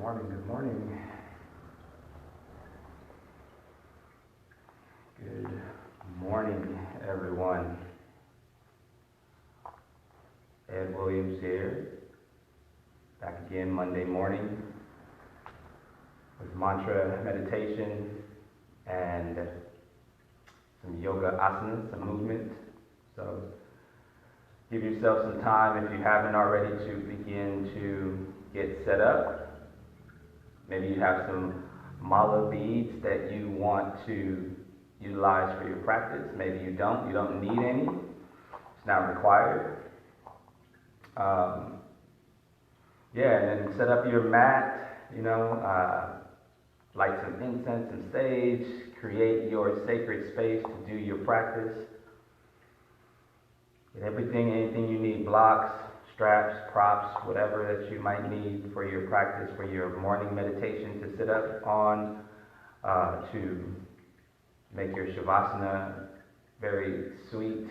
morning, good morning. Good morning, everyone. Ed Williams here, back again Monday morning with mantra meditation and some yoga asanas, some movement. So give yourself some time, if you haven't already, to begin to get set up. Maybe you have some mala beads that you want to utilize for your practice. Maybe you don't need any. It's not required. And then set up your mat, light some incense and sage, create your sacred space to do your practice. Get anything you need, blocks, straps, props, whatever that you might need for your practice, for your morning meditation to sit up on, to make your shavasana very sweet.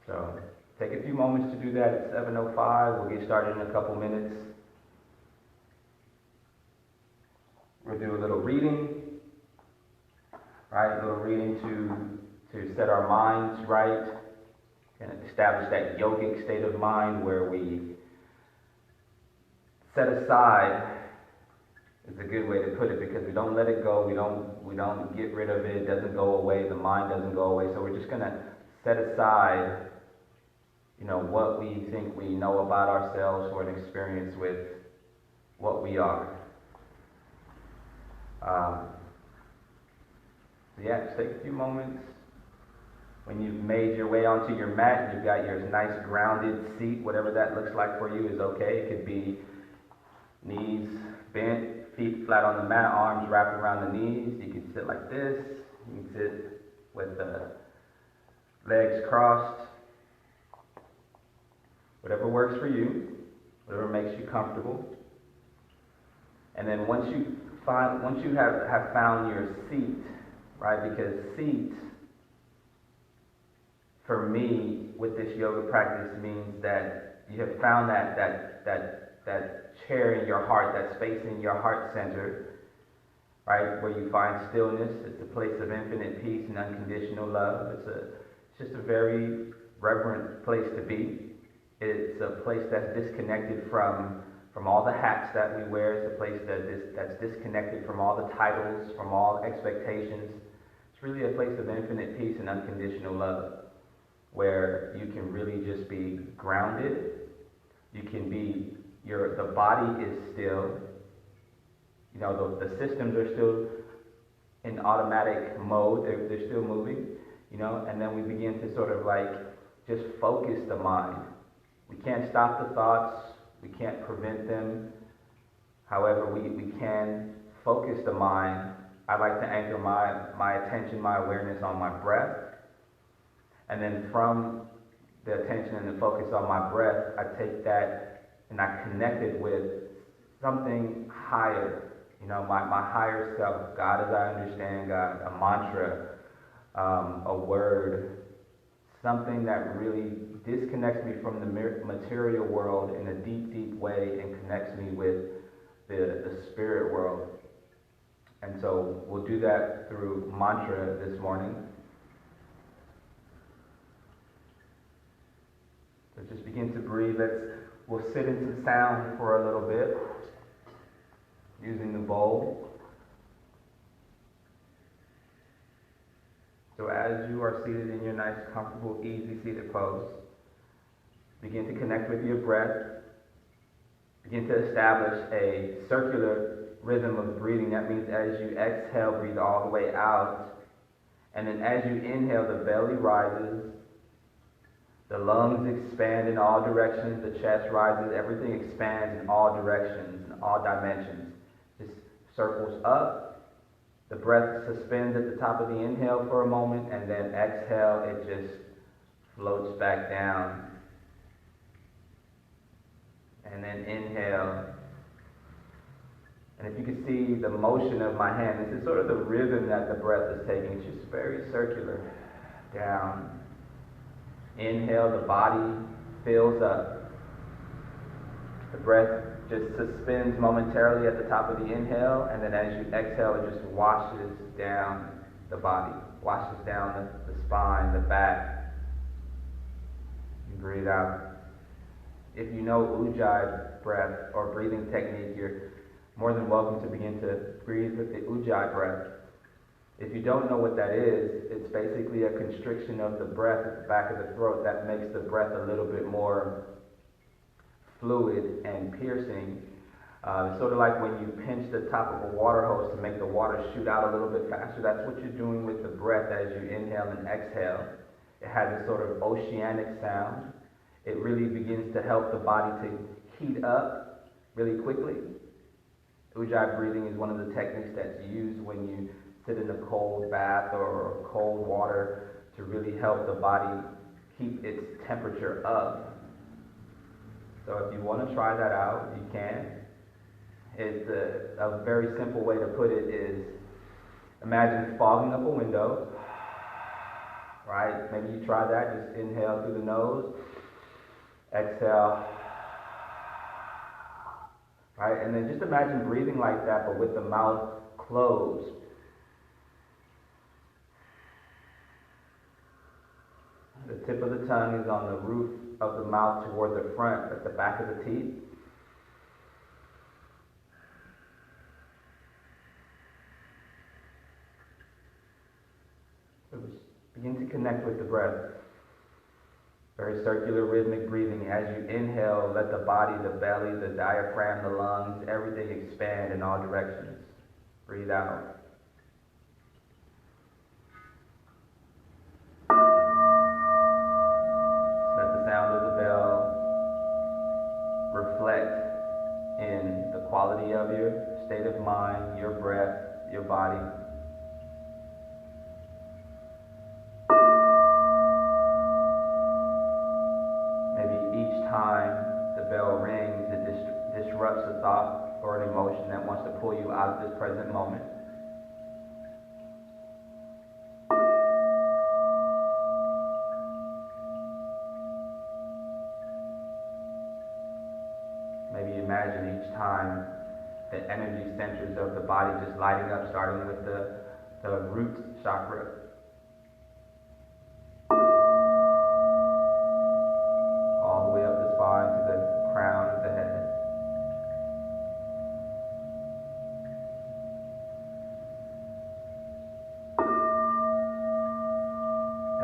So take a few moments to do that. It's 7:05. We'll get started in a couple minutes. We'll do a little reading, right? A little reading to set our minds right and establish that yogic state of mind where we set aside, is a good way to put it, because we don't let it go, we don't get rid of it, it doesn't go away, the mind doesn't go away. So we're just going to set aside what we think we know about ourselves or an experience with what we are. Just take a few moments. When you've made your way onto your mat and you've got your nice grounded seat, whatever that looks like for you is okay. It could be knees bent, feet flat on the mat, arms wrapped around the knees. You can sit like this. You can sit with the legs crossed. Whatever works for you, whatever makes you comfortable. And then once you have found your seat, right? Because seat, for me, with this yoga practice, means that you have found that chair in your heart, that space in your heart center, right, where you find stillness. It's a place of infinite peace and unconditional love. It's just a very reverent place to be. It's a place that's disconnected from all the hats that we wear. It's a place that's disconnected from all the titles, from all expectations. It's really a place of infinite peace and unconditional love, where you can really just be grounded. You can be, the body is still, the systems are still in automatic mode, they're still moving, and then we begin to sort of just focus the mind. We can't stop the thoughts, we can't prevent them. However, we can focus the mind. I like to anchor my attention, my awareness on my breath. And then from the attention and the focus on my breath, I take that and I connect it with something higher, my higher self, God as I understand God, a mantra, a word, something that really disconnects me from the material world in a deep, deep way and connects me with the spirit world. And so we'll do that through mantra this morning. So just begin to breathe. We'll sit in some sound for a little bit, using the bowl. So as you are seated in your nice, comfortable, easy seated pose, begin to connect with your breath. Begin to establish a circular rhythm of breathing. That means as you exhale, breathe all the way out. And then as you inhale, the belly rises. The lungs expand in all directions, the chest rises, everything expands in all directions, in all dimensions. Just circles up, the breath suspends at the top of the inhale for a moment, and then exhale, it just floats back down. And then inhale. And if you can see the motion of my hand, this is sort of the rhythm that the breath is taking. It's just very circular. Down. Inhale, the body fills up. The breath just suspends momentarily at the top of the inhale, and then as you exhale, it just washes down the body, washes down the spine, the back. You breathe out. If you know Ujjayi breath or breathing technique, you're more than welcome to begin to breathe with the Ujjayi breath. If you don't know what that is, it's basically a constriction of the breath at the back of the throat that makes the breath a little bit more fluid and piercing. It's sort of like when you pinch the top of a water hose to make the water shoot out a little bit faster. That's what you're doing with the breath as you inhale and exhale. It has a sort of oceanic sound. It really begins to help the body to heat up really quickly. Ujjayi breathing is one of the techniques that's used when you sit in a cold bath or cold water to really help the body keep its temperature up. So if you want to try that out, you can. It's a very simple way to put it is, imagine fogging up a window, right? Maybe you try that, just inhale through the nose, exhale, right? And then just imagine breathing like that, but with the mouth closed. The tip of the tongue is on the roof of the mouth toward the front, at the back of the teeth. So begin to connect with the breath. Very circular, rhythmic breathing. As you inhale, let the body, the belly, the diaphragm, the lungs, everything expand in all directions. Breathe out. Let the sound of the bell reflect in the quality of your state of mind, your breath, your body. Time the bell rings, it disrupts a thought or an emotion that wants to pull you out of this present moment. Maybe imagine each time the energy centers of the body just lighting up, starting with the root chakra.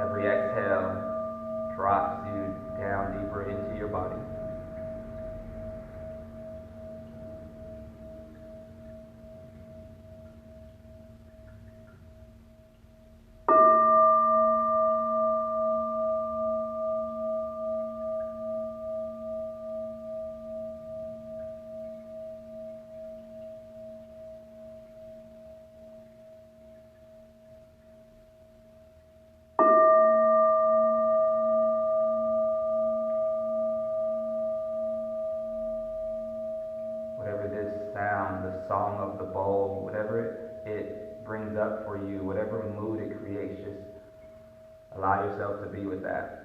Every exhale drops you down deeper into your body. Sound, the song of the bowl, whatever it brings up for you, whatever mood it creates, just allow yourself to be with that.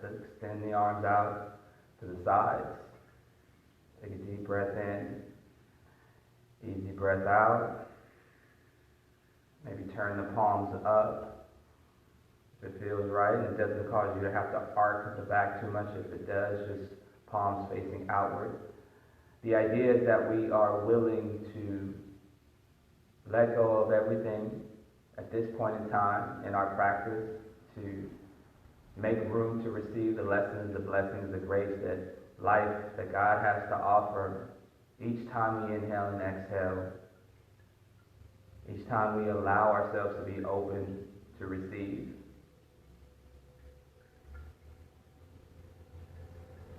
to extend the arms out to the sides. Take a deep breath in. Easy breath out. Maybe turn the palms up if it feels right and it doesn't cause you to have to arc the back too much. If it does, just palms facing outward. The idea is that we are willing to let go of everything at this point in time in our practice to make room to receive the lessons, the blessings, the grace that life, that God has to offer each time we inhale and exhale, each time we allow ourselves to be open to receive.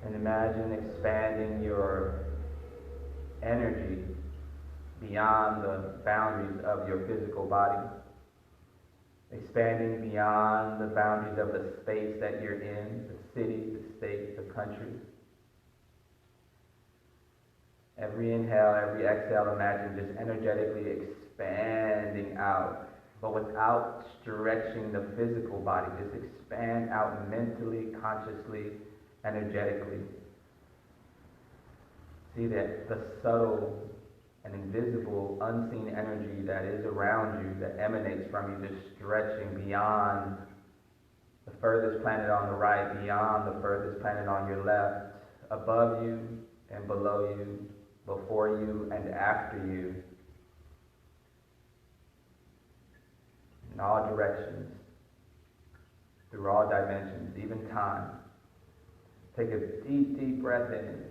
And imagine expanding your energy beyond the boundaries of your physical body, expanding beyond the boundaries of the space that you're in, the city, the state, the country. Every inhale, every exhale, imagine just energetically expanding out, but without stretching the physical body. Just expand out mentally, consciously, energetically. See that the subtle and invisible, unseen energy that is around you, that emanates from you, just stretching beyond the furthest planet on the right, beyond the furthest planet on your left, above you and below you, before you and after you, in all directions, through all dimensions, even time. Take a deep, deep breath in.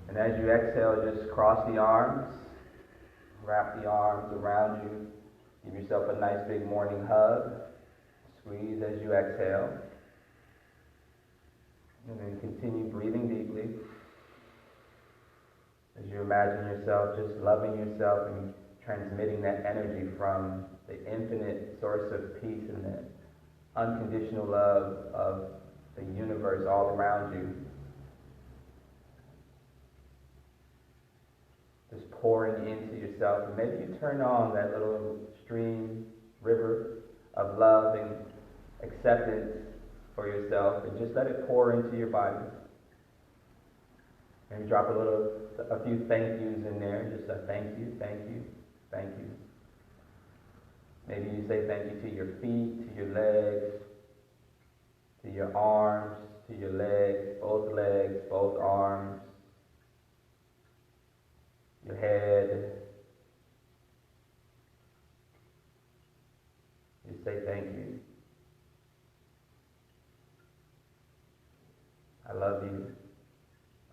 And as you exhale, just cross the arms, wrap the arms around you, give yourself a nice big morning hug, squeeze as you exhale, and then continue breathing deeply as you imagine yourself just loving yourself and transmitting that energy from the infinite source of peace and the unconditional love of the universe all around you. Just pouring into yourself. And maybe you turn on that little stream, river of love and acceptance for yourself and just let it pour into your body. Maybe drop a few thank yous in there. Just a thank you, thank you, thank you. Maybe you say thank you to your feet, to your legs, to your arms, to your legs, both arms, your head. You say thank you. I love you.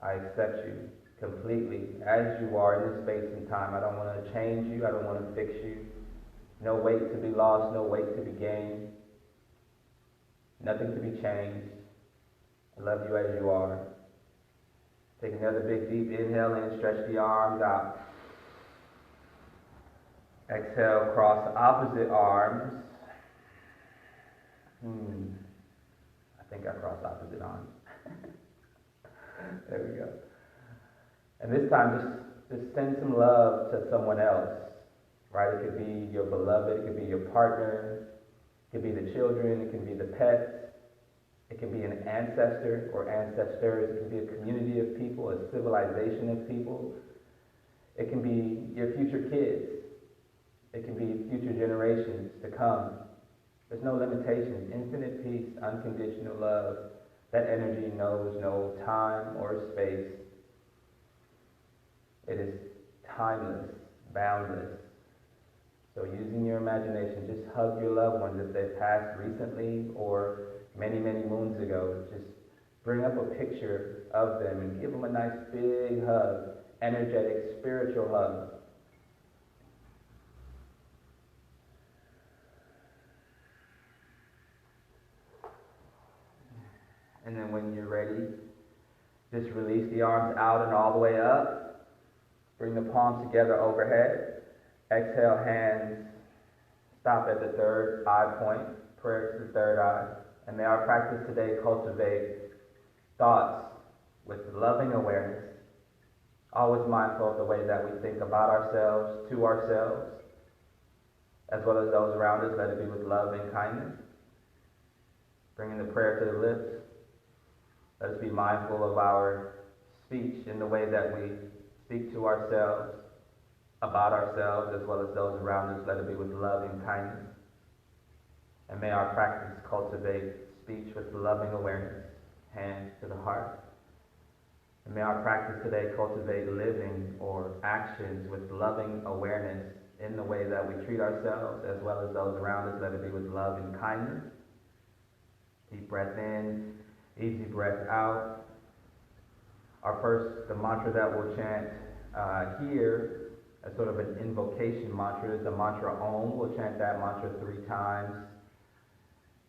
I accept you completely as you are in this space and time. I don't want to change you. I don't want to fix you. No weight to be lost, no weight to be gained. Nothing to be changed. I love you as you are. Take another big deep inhale in, stretch the arms out. Exhale, cross opposite arms. I think I crossed opposite arms. There we go. And this time, just send some love to someone else, right? It could be your beloved, it could be your partner, it could be the children, it can be the pets, it can be an ancestor or ancestors, it can be a community of people, a civilization of people, it can be your future kids, it can be future generations to come. There's no limitations, infinite peace, unconditional love. That energy knows no time or space. It is timeless, boundless. So using your imagination, just hug your loved ones if they've passed recently or many, many moons ago. Just bring up a picture of them and give them a nice big hug, energetic, spiritual hug. And then when you're ready, just release the arms out and all the way up. Bring the palms together overhead. Exhale, hands stop at the third eye point, prayer to the third eye. And may our practice today cultivate thoughts with loving awareness, always mindful of the way that we think about ourselves, to ourselves, as well as those around us. Let it be with love and kindness. bringing the prayer to the lips. Let us be mindful of our speech in the way that we speak to ourselves, about ourselves, as well as those around us. Let it be with love and kindness. And may our practice cultivate speech with loving awareness, hands to the heart. And may our practice today cultivate living or actions with loving awareness in the way that we treat ourselves as well as those around us. Let it be with love and kindness. Deep breath in, easy breath out. The mantra that we'll chant here, as sort of an invocation mantra, is the mantra Om. We'll chant that mantra 3 times.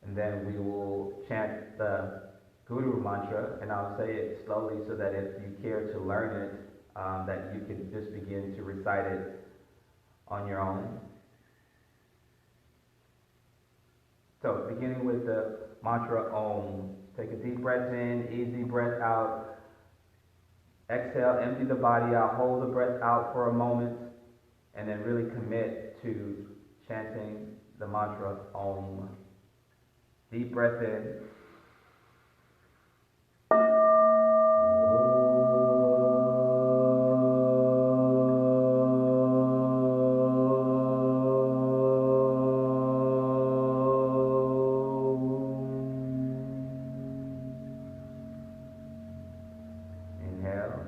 And then we will chant the Guru mantra, and I'll say it slowly so that if you care to learn it, that you can just begin to recite it on your own. So, beginning with the mantra Om. Take a deep breath in, easy breath out. Exhale, empty the body out, hold the breath out for a moment, and then really commit to chanting the mantra Om. Deep breath in. Inhale.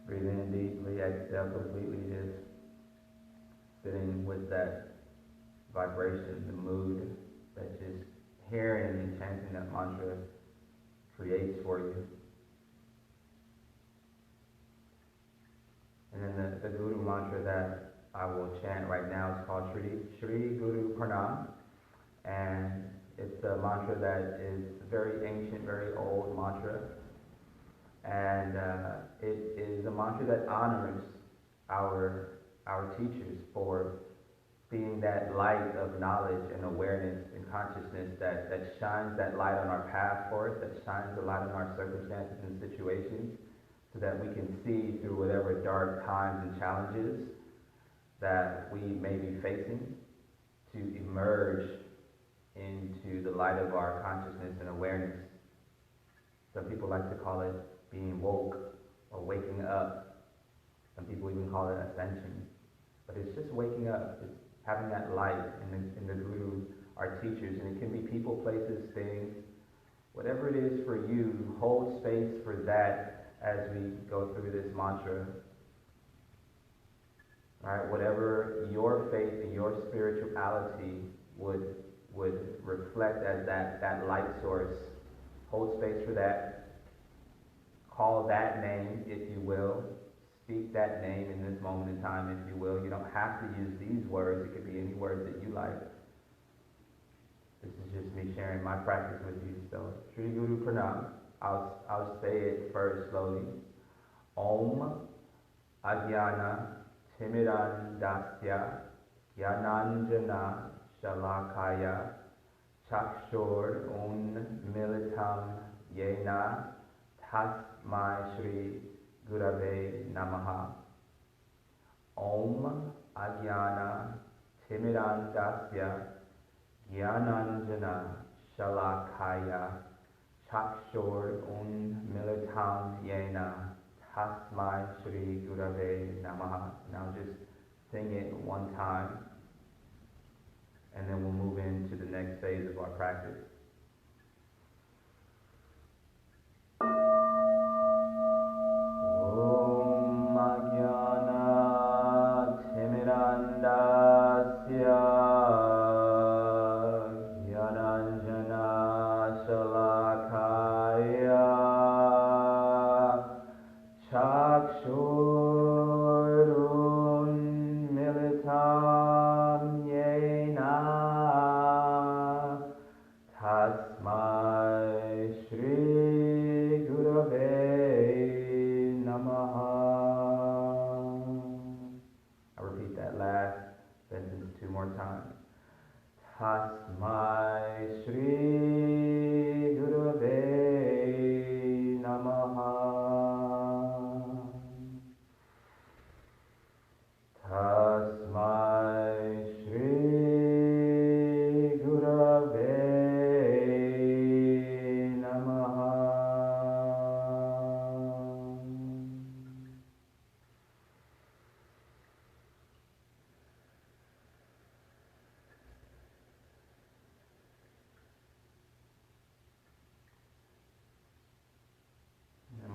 Breathe in deeply, exhale completely, just sitting with that vibration, the mood that just hearing and chanting that mantra creates for you. And then the Guru mantra that I will chant right now is called Shri Guru Pranam. And it's a mantra that is very ancient, very old mantra. And it is a mantra that honors our teachers for being that light of knowledge and awareness and consciousness that shines that light on our path for us, that shines the light on our circumstances and situations, so that we can see through whatever dark times and challenges that we may be facing, to emerge into the light of our consciousness and awareness. Some people like to call it being woke or waking up. Some people even call it ascension. But it's just waking up. It's having that light in the Guru, our teachers. And it can be people, places, things. Whatever it is for you, hold space for that as we go through this mantra. All right, whatever your faith and your spirituality would reflect as that light source, hold space for that. Call that name, if you will. Speak that name in this moment in time, if you will. You don't have to use these words. It could be any words that you like. This is just me sharing my practice with you. So, Shri Guru Pranam. I'll say it first slowly. Om Ajnana Timirandasya Gyananjana Shalakaya Chakshor Unmilitam Yena Tasmai Shri Gurave Namaha. Om Ajnana Timirandasya Gyananjana Shalakaya Chakshor Unmilitam Yena Tasmai Shri Gurave Namaha. Now just sing it one time, and then we'll move into the next phase of our practice.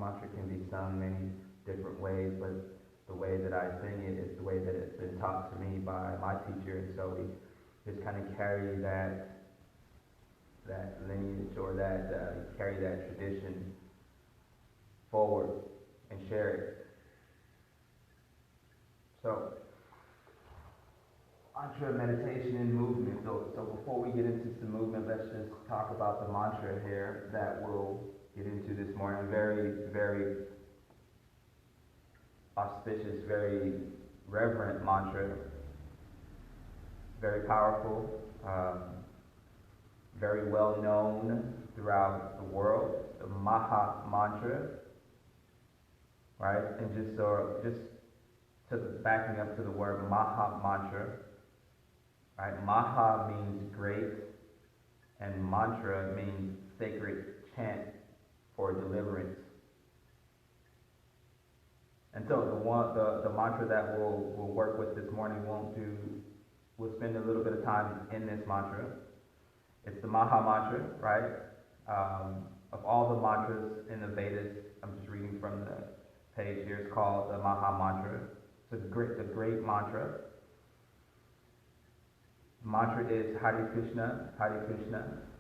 mantra can be sung many different ways, but the way that I sing it is the way that it's been taught to me by my teacher, and so we just kind of carry that lineage or carry that tradition forward and share it. So, mantra, meditation, and movement. So before we get into some movement, let's just talk about the mantra here that we'll get into this morning. Very, very auspicious, very reverent mantra. Very powerful, very well known throughout the world. The Maha Mantra, right? And just to backing up to the word Maha Mantra, right? Maha means great, and mantra means sacred chant for deliverance. And so the mantra that we'll work with this morning we'll spend a little bit of time in this mantra. It's the Maha Mantra, right? Of all the mantras in the Vedas, I'm just reading from the page here, it's called the Maha Mantra. It's the great mantra. The mantra is Hare Krishna,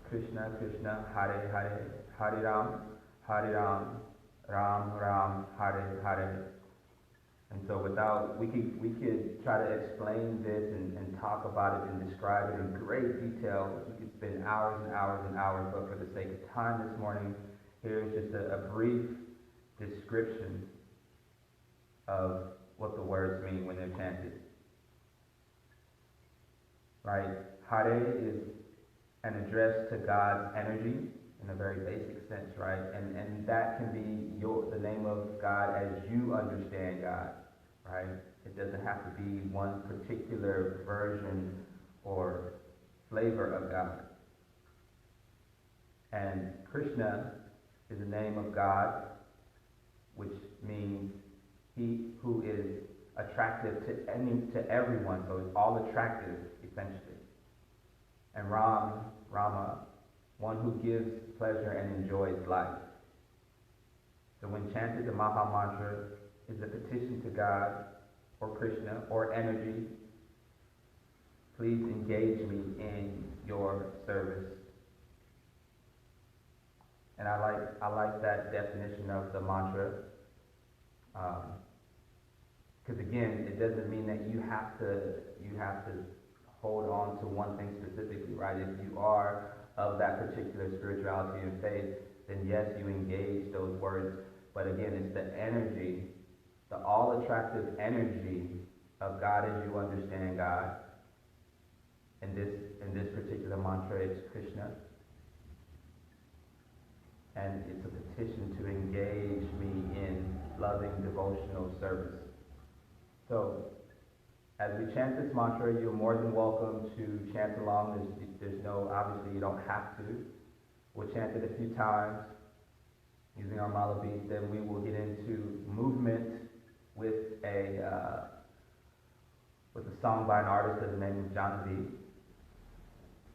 Krishna Krishna, Hare Hare, Hare Ram, Ram Ram, Hare Hare. And so we could try to explain this and talk about it and describe it in great detail. We could spend hours and hours and hours, but for the sake of time this morning, here's just a brief description of what the words mean when they're chanted. Right? Hare is an address to God's energy in a very basic sense, right? And that can be the name of God as you understand God, right? It doesn't have to be one particular version or flavor of God. And Krishna is the name of God, which means he who is attractive to everyone, so it's all attractive, essentially. And Rama, one who gives pleasure and enjoys life. So when chanted, the Maha Mantra is a petition to God or Krishna or energy. Please engage me in your service. And I like that definition of the mantra, because again, it doesn't mean that you have to hold on to one thing specifically, right? If you are of that particular spirituality and faith, then yes, you engage those words. But again, it's the energy, the all-attractive energy of God as you understand God. In this particular mantra, it's Krishna. And it's a petition to engage me in loving devotional service. So, as we chant this mantra, you're more than welcome to chant along. There's no, obviously you don't have to. We'll chant it a few times using our mala beads. Then we will get into movement with a song by an artist by the name of Janavi.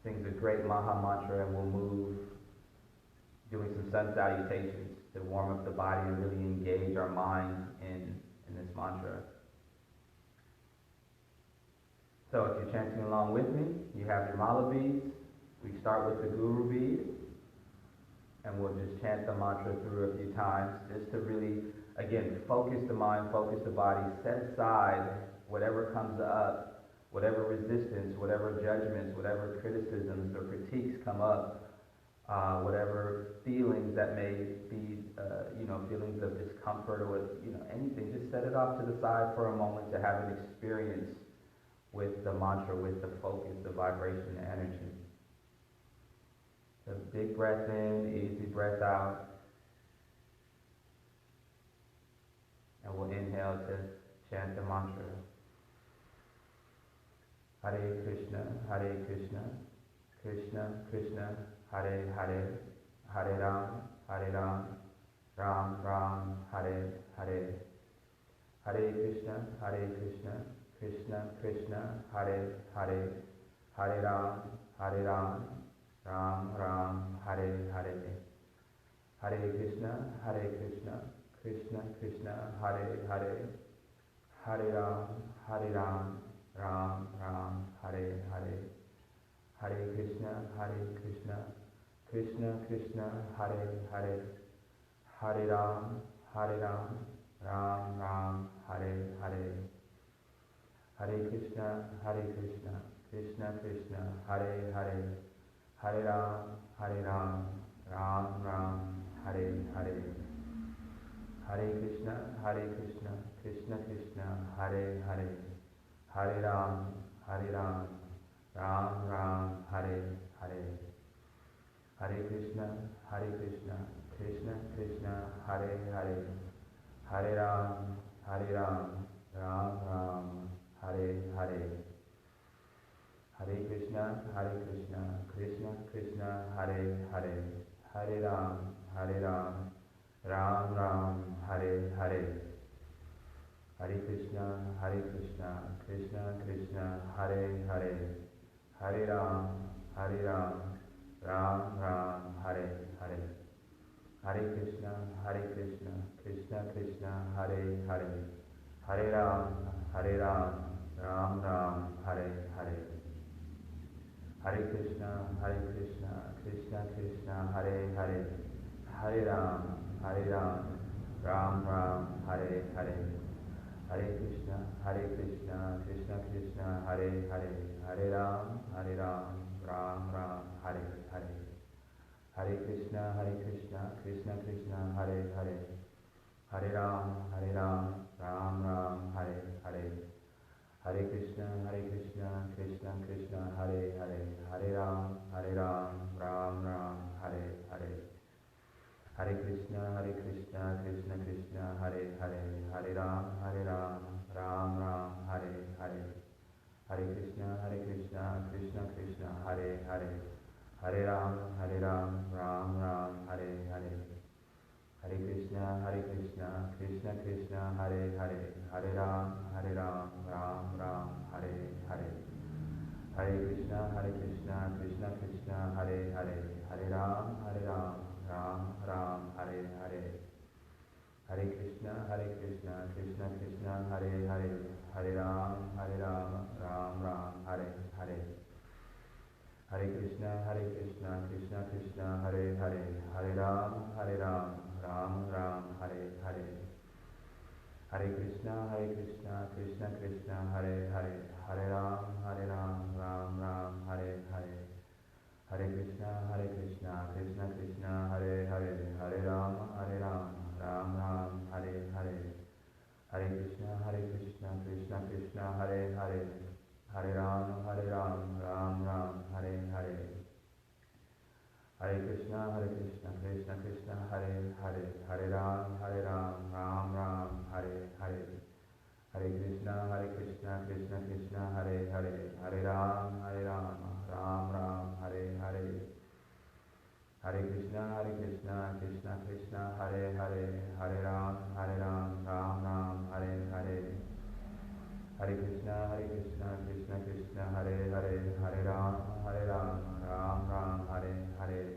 Sings a great Maha Mantra, and we'll move doing some sun salutations to warm up the body and really engage our minds in this mantra. So if you're chanting along with me, you have your mala beads. We start with the guru bead, and we'll just chant the mantra through a few times, just to really, again, focus the mind, focus the body, set aside whatever comes up, whatever resistance, whatever judgments, whatever criticisms or critiques come up, whatever feelings that may be, feelings of discomfort or anything. Just set it off to the side for a moment to have an experience with the mantra, with the focus, the vibration, the energy. So big breath in, easy breath out. And we'll inhale to chant the mantra. Hare Krishna, Krishna Krishna, Hare Hare, Hare Ram, Ram Ram, Hare Hare. Hare Krishna, Krishna Krishna, Hare Hare, Hare Ram, Ram Ram, Hare Hare. Hare Krishna, Krishna Krishna, Hare Hare, Hare Ram, Ram Ram, Hare Hare, Hare Krishna, Krishna Krishna, Hare Hare, Hare Ram, Ram Ram, Hare Hare, Hare Krishna, Krishna Krishna, Hare Hare, Hare Ram, Ram Ram, Hare Hare, Hare Krishna, Krishna Krishna, Hare Hare, Hare Ram, Ram Ram, Hare Hare, Hare Krishna, Krishna Krishna, Hare Hare, Hare Ram, Ram Ram, Hare Hare, Hare Krishna, Krishna Krishna, Hare Hare, Hare Ram, Ram Ram, Hare Hare, Hare Krishna, Krishna Krishna, Hare Hare, Hare Ram, Ram Ram, Hare Hare, Hare Krishna, Krishna Krishna, Hare Hare, Hare Ram, Ram Ram, Hare Hare, Hare Krishna, Krishna Krishna, Hare Hare, Hare Ram, Ram Ram, Hare Hare, Hare Krishna, Krishna Krishna, Hare Hare, Hare Ram, Ram Ram, Hare Hare, Hare Krishna, Krishna Krishna, Hare Hare, Hare Ram, Ram Ram, Hare Hare, Hare Krishna, Krishna Krishna, Hare Hare, Hare Ram, Ram Ram, Hare Hare, Hare Krishna, Krishna Krishna, Hare Hare, Hare Ram, Ram Ram, Hare Hare, Hare Krishna, Krishna Krishna, Hare Hare, Hare Ram, Ram Ram, Hare Hare, Hare Krishna, Krishna Krishna, Hare Hare, Hare Ram, Ram Ram, Hare Hare, Hare Krishna, Krishna Krishna, Hare Hare, Hare Ram, Ram Ram, Hare Hare, Hare Krishna, Krishna Krishna, Hare Hare, Hare Ram, Ram Ram, Hare Hare, Hare Krishna, Krishna Krishna, Hare Hare, Hare Ram, Ram Ram, Hare Hare, Hare Krishna, Krishna Krishna, Hare Hare, Hare Ram, Ram Ram, Hare Hare, Hare Krishna, Krishna Krishna, Hare Hare, Hare Ram, Ram Ram, Hare Hare, Hare Krishna, Krishna Krishna, Hare Hare, Hare Ram, Ram Ram, Hare Hare, Hare Krishna, Krishna Krishna, Hare Hare, Hare Ram, Ram Ram, Hare Hare, Hare Krishna, Krishna Krishna, Hare Hare, Hare Ram, Ram Ram, Hare Hare, Hare Krishna, Krishna Krishna, Hare Hare, Hare Ram, Ram Ram, Hare Hare, Hare Krishna, Krishna Krishna, Hare Hare, Hare Ram, Ram Ram, Hare Hare,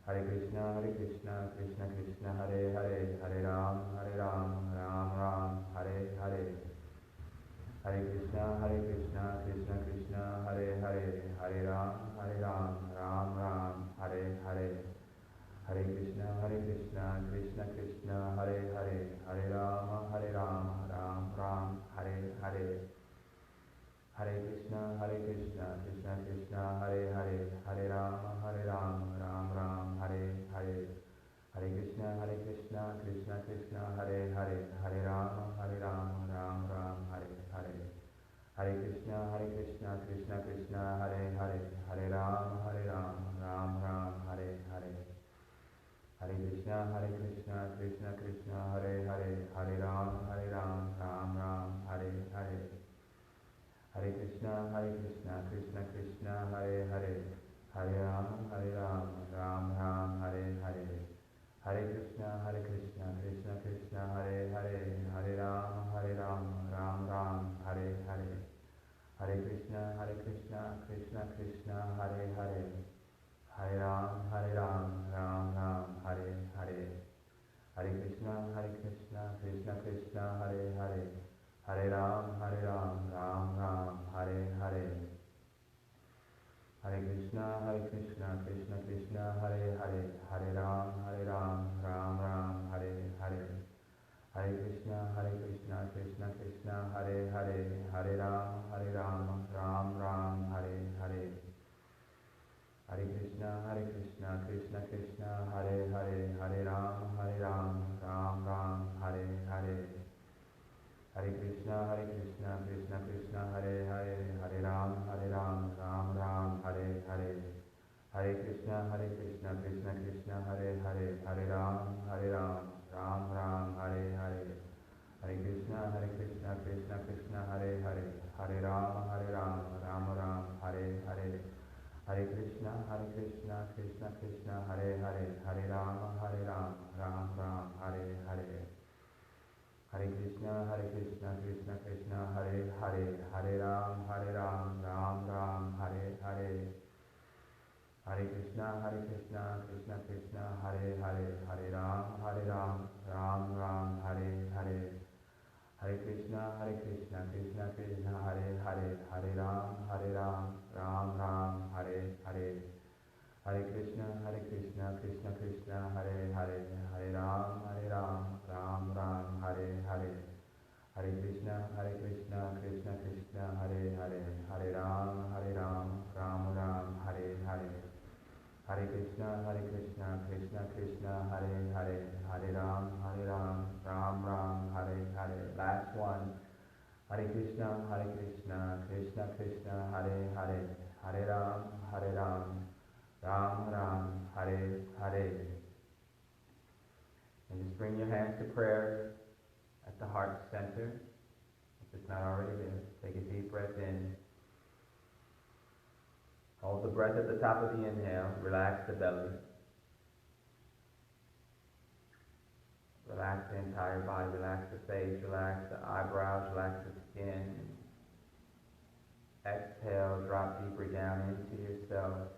Hare Krishna, Krishna Krishna, Hare Hare, Hare Ram, Ram Ram, Hare Hare, Hare Krishna, Krishna Krishna, Hare Hare, Hare Ram, Ram Ram, Hare Hare, Hare Krishna, Krishna Krishna, Hare Hare, Hare Ram, Ram Ram, Hare Hare, Hare Krishna, Krishna Krishna, Hare Hare, Hare Ram, Ram Ram, Hare Hare, Hare Krishna, Krishna Krishna, Hare Hare, Hare Ram, Ram Ram, Hare Hare, Hare Krishna, Krishna Krishna, Hare Hare, Hare Ram, Ram Ram, Hare Hare, Hare Krishna, Krishna Krishna, Hare Hare, Hare Ram, Ram Ram, Hare Hare, Hare Krishna, Krishna Krishna, Hare Hare, Hare Ram, Ram Ram, Hare Hare, Hare Krishna, Krishna Krishna, Hare Hare, Hare Ram, Ram Ram, Hare Hare, Hare Krishna, Krishna Krishna, Hare Hare, Hare Ram, Ram Ram, Hare Hare, Hare Krishna, Krishna Krishna, Hare Hare, Hare Ram, Ram Ram, Hare Hare. Hare Krishna, Krishna Krishna, Hare Hare, Hare Ram, Ram Ram, Hare Hare. Hare Krishna, Krishna Krishna, Hare Hare, Hare Ram, Ram Ram, Hare Hare. Hare Krishna, Krishna Krishna, Hare Hare, Hare Ram, Ram Ram, Hare Hare. Hare Krishna, Krishna Krishna, Hare Hare, Hare Ram, Ram Ram, Hare Hare. Hare Krishna, Krishna Krishna, Hare Hare, Hare Ram, Ram Ram, Hare Hare. Hare Krishna, Krishna Krishna, Hare Hare, Hare Ram, Ram Ram, Hare Hare. Hare Krishna, Krishna Krishna, Hare Hare, Hare Ram, Ram Ram, Hare Hare. Hare Krishna, Krishna Krishna, Hare Hare, Hare Ram, Ram Ram, Hare Hare. Hare Krishna, Krishna Krishna, Hare Hare, Hare Ram, Ram Ram, Hare Hare. Hare Krishna, Krishna Krishna, Hare Hare, Hare Ram, Ram Ram, Hare Hare. Hare Krishna, Krishna Krishna, Hare Hare, Hare Ram, Ram Ram, Hare Hare. Hare Krishna, Krishna Krishna, Hare Hare, Hare Ram, Ram Ram, Hare Hare. Hare Krishna, Krishna Krishna, Hare Hare, Hare Ram, Ram Ram, Hare Hare. Last one. Hare Krishna, Krishna Krishna, Hare Hare, Hare Ram, Ram Ram, Hare Hare. And just bring your hands to prayer at the heart center. If it's not already there, take a deep breath in. Hold the breath at the top of the inhale. Relax the belly. Relax the entire body. Relax the face. Relax the eyebrows. Relax the skin. Exhale. Drop deeper down into yourself.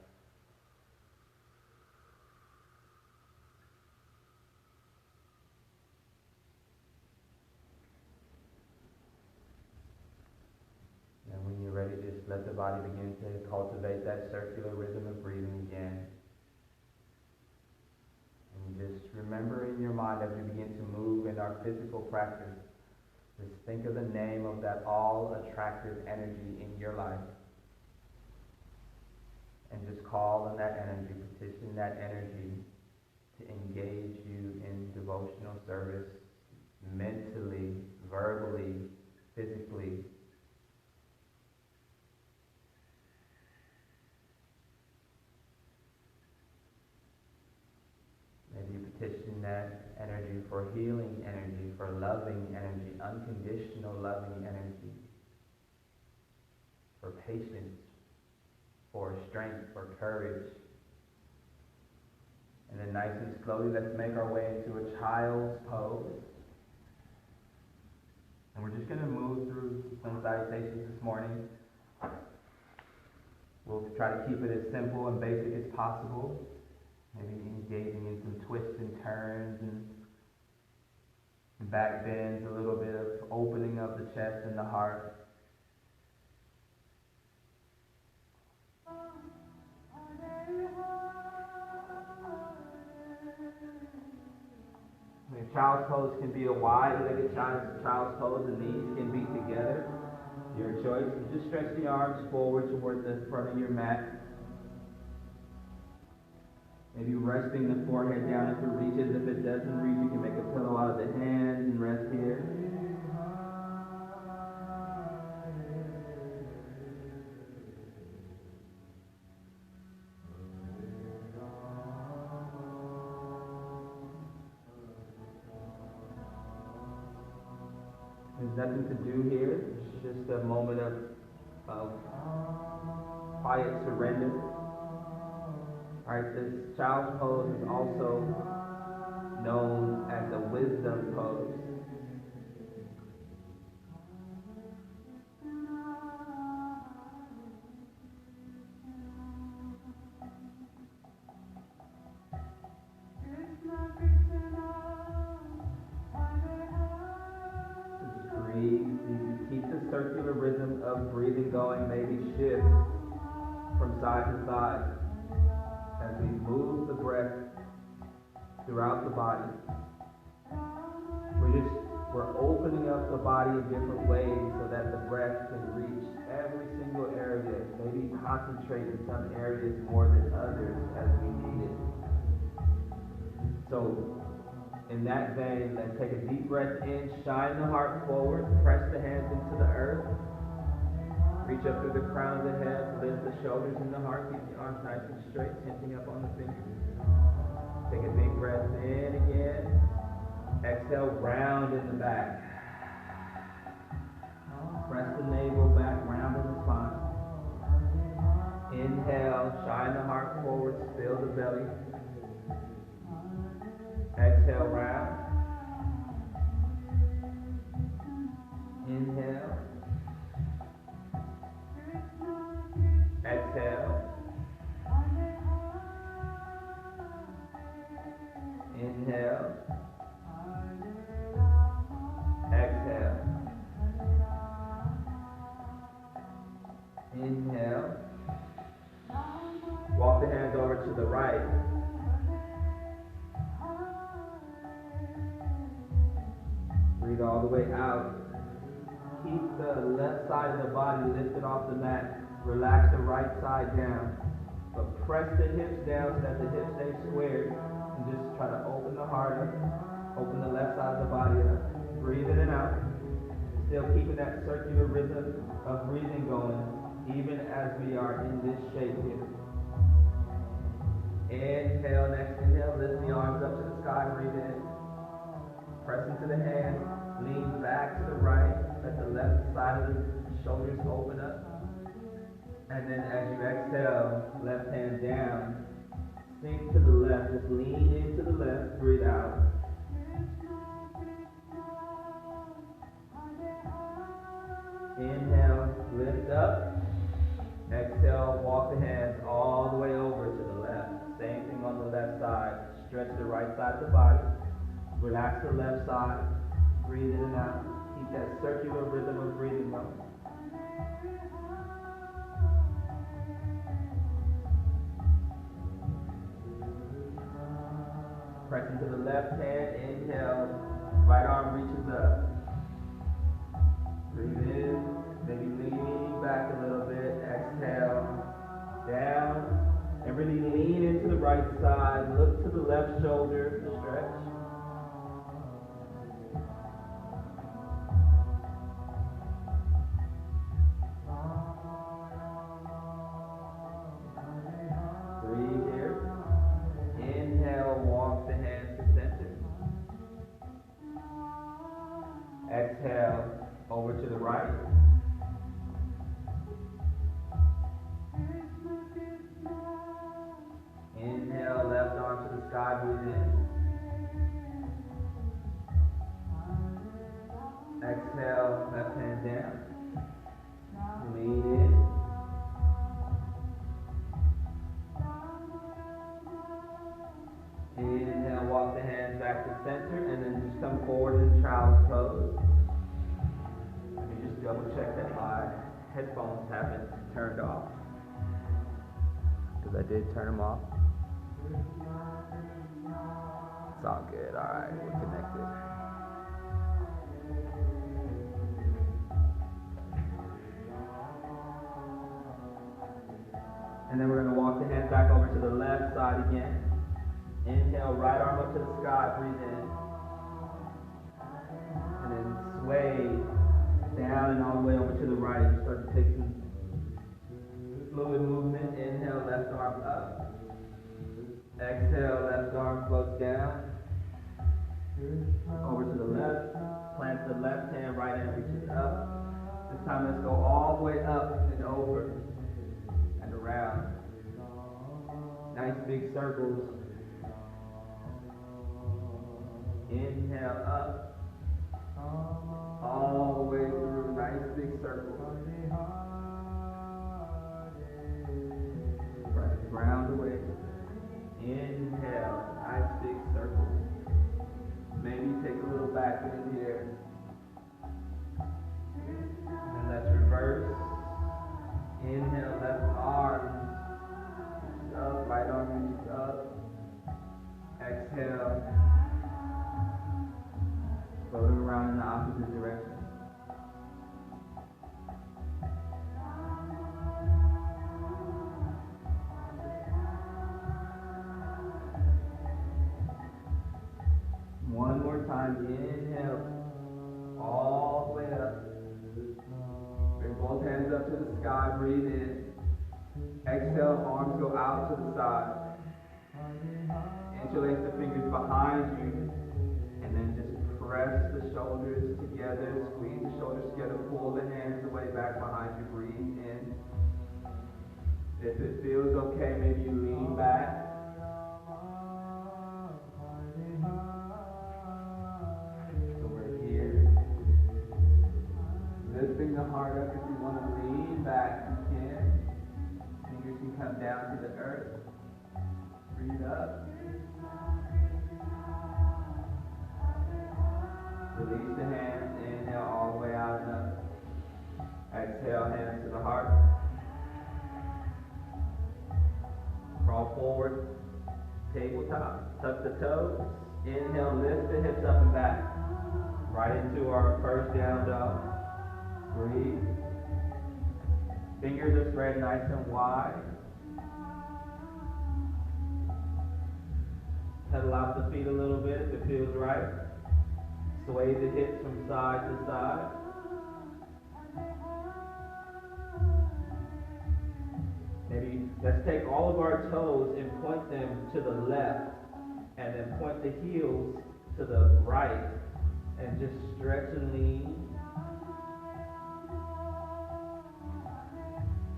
And when you're ready, just let the body begin to cultivate that circular rhythm of breathing again. And just remember in your mind as we begin to move in our physical practice, just think of the name of that all-attractive energy in your life. And just call on that energy, petition that energy to engage you in devotional service, mentally, verbally, physically. Maybe you petition that energy for healing energy, for loving energy, unconditional loving energy, for patience, for strength, for courage. And then nice and slowly, let's make our way into a child's pose. And we're just going to move through some salutations this morning. We'll try to keep it as simple and basic as possible. Maybe engaging in some twists and turns and back bends, a little bit of opening of the chest and the heart. The child's pose can be a wide-legged child's pose. The knees can be together. Your choice. Just stretch the arms forward toward the front of your mat. Maybe resting the forehead down if it reaches. If it doesn't reach, you can make a pillow out of the hands and rest here. There's nothing to do here. It's just a moment of quiet surrender. Alright, this child's pose is also known as the wisdom pose. circular rhythm of breathing going, maybe shift from side to side as we move the breath throughout the body. We're opening up the body in different ways so that the breath can reach every single area. Maybe concentrate in some areas more than others as we need it. So in that vein, let's take a deep breath in, shine the heart forward, press the hands into the earth, reach up through the crown of the head, lift the shoulders and the heart, keep the arms nice and straight, hinting up on the fingers. Take a big breath in again. Exhale, round in the back. Press the navel back, round in the spine. Inhale, shine the heart forward, fill the belly. Exhale, round. Inhale. Exhale. Inhale. Exhale. Inhale. Walk the hands over to the right. Breathe all the way out. Keep the left side of the body lifted off the mat. Relax the right side down. But press the hips down so that the hips stay squared. And just try to open the heart up. Open the left side of the body up. Breathe in and out. Still keeping that circular rhythm of breathing going, even as we are in this shape here. Inhale, next inhale, lift the arms up to the sky, breathe in. Press into the hands, lean back to the right, let the left side of the shoulders open up. And then as you exhale, left hand down, sink to the left, just lean into the left, breathe out. Inhale, lift up. Exhale, walk the hands all the way over to the left. Same thing on the left side. Stretch the right side of the body. Relax the left side. Breathe in and out. Keep that circular rhythm of breathing going. Press into the left hand. Inhale. Right arm reaches up. Breathe in, maybe lean back a little bit. Exhale, down, and really lean into the right side. Look to the left shoulder, stretch. Breathe here. Inhale, walk the hands to center. Exhale. Over to the right. Inhale, left arm to the sky, breathe in. Exhale, left hand down. Lean in. Inhale, walk the hands back to center, and then just come forward in child's pose. Double check that my headphones haven't turned off, because I did turn them off. It's all good. All right, we're connected. And then we're going to walk the hands back over to the left side again. Inhale, right arm up to the sky, breathe in. And then sway down and all the way over to the right. You start to take some fluid movement. Inhale, left arm up. Exhale, left arm floats down. Over to the left. Plant the left hand, right hand reaches up. This time let's go all the way up and over and around. Nice big circles. Inhale up. All the way through, nice big circle. Press the ground away. Inhale, nice big circle. Maybe take a little back in here. And around in the opposite direction. One more time, inhale, all the way up. Bring both hands up to the sky, breathe in. Exhale, arms go out to the side. Interlace the fingers behind you, and then just press the shoulders together, squeeze the shoulders together, pull the hands away back behind you, breathe in. If it feels okay, maybe you lean back. So we're here. Lifting the heart up. If you want to lean back, you can. Fingers can come down to the earth. Breathe up. Release the hands. Inhale all the way out and up. Exhale, hands to the heart. Crawl forward. Tabletop. Tuck the toes. Inhale, lift the hips up and back. Right into our first down dog. Breathe. Fingers are spread nice and wide. Pedal out the feet a little bit if it feels right. Sway the hips from side to side. Maybe let's take all of our toes and point them to the left, and then point the heels to the right, and just stretch and lean.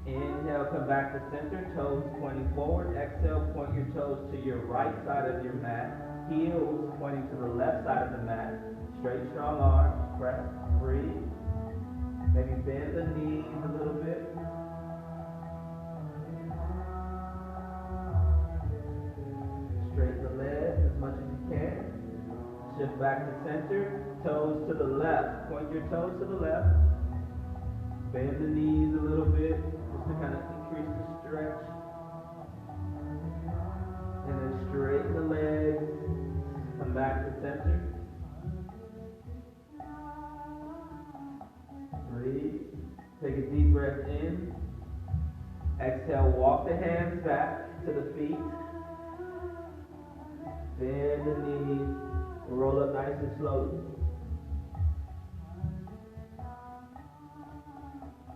Inhale, come back to center, toes pointing forward. Exhale, point your toes to your right side of your mat. Heels pointing to the left side of the mat. Straight, strong arms. Press, breathe. Maybe bend the knees a little bit. Straighten the legs as much as you can. Shift back to center. Toes to the left. Point your toes to the left. Bend the knees a little bit, just to kind of increase the stretch. And then straighten the legs. Come back to center. Breathe. Take a deep breath in. Exhale, walk the hands back to the feet. Bend the knees. Roll up nice and slowly.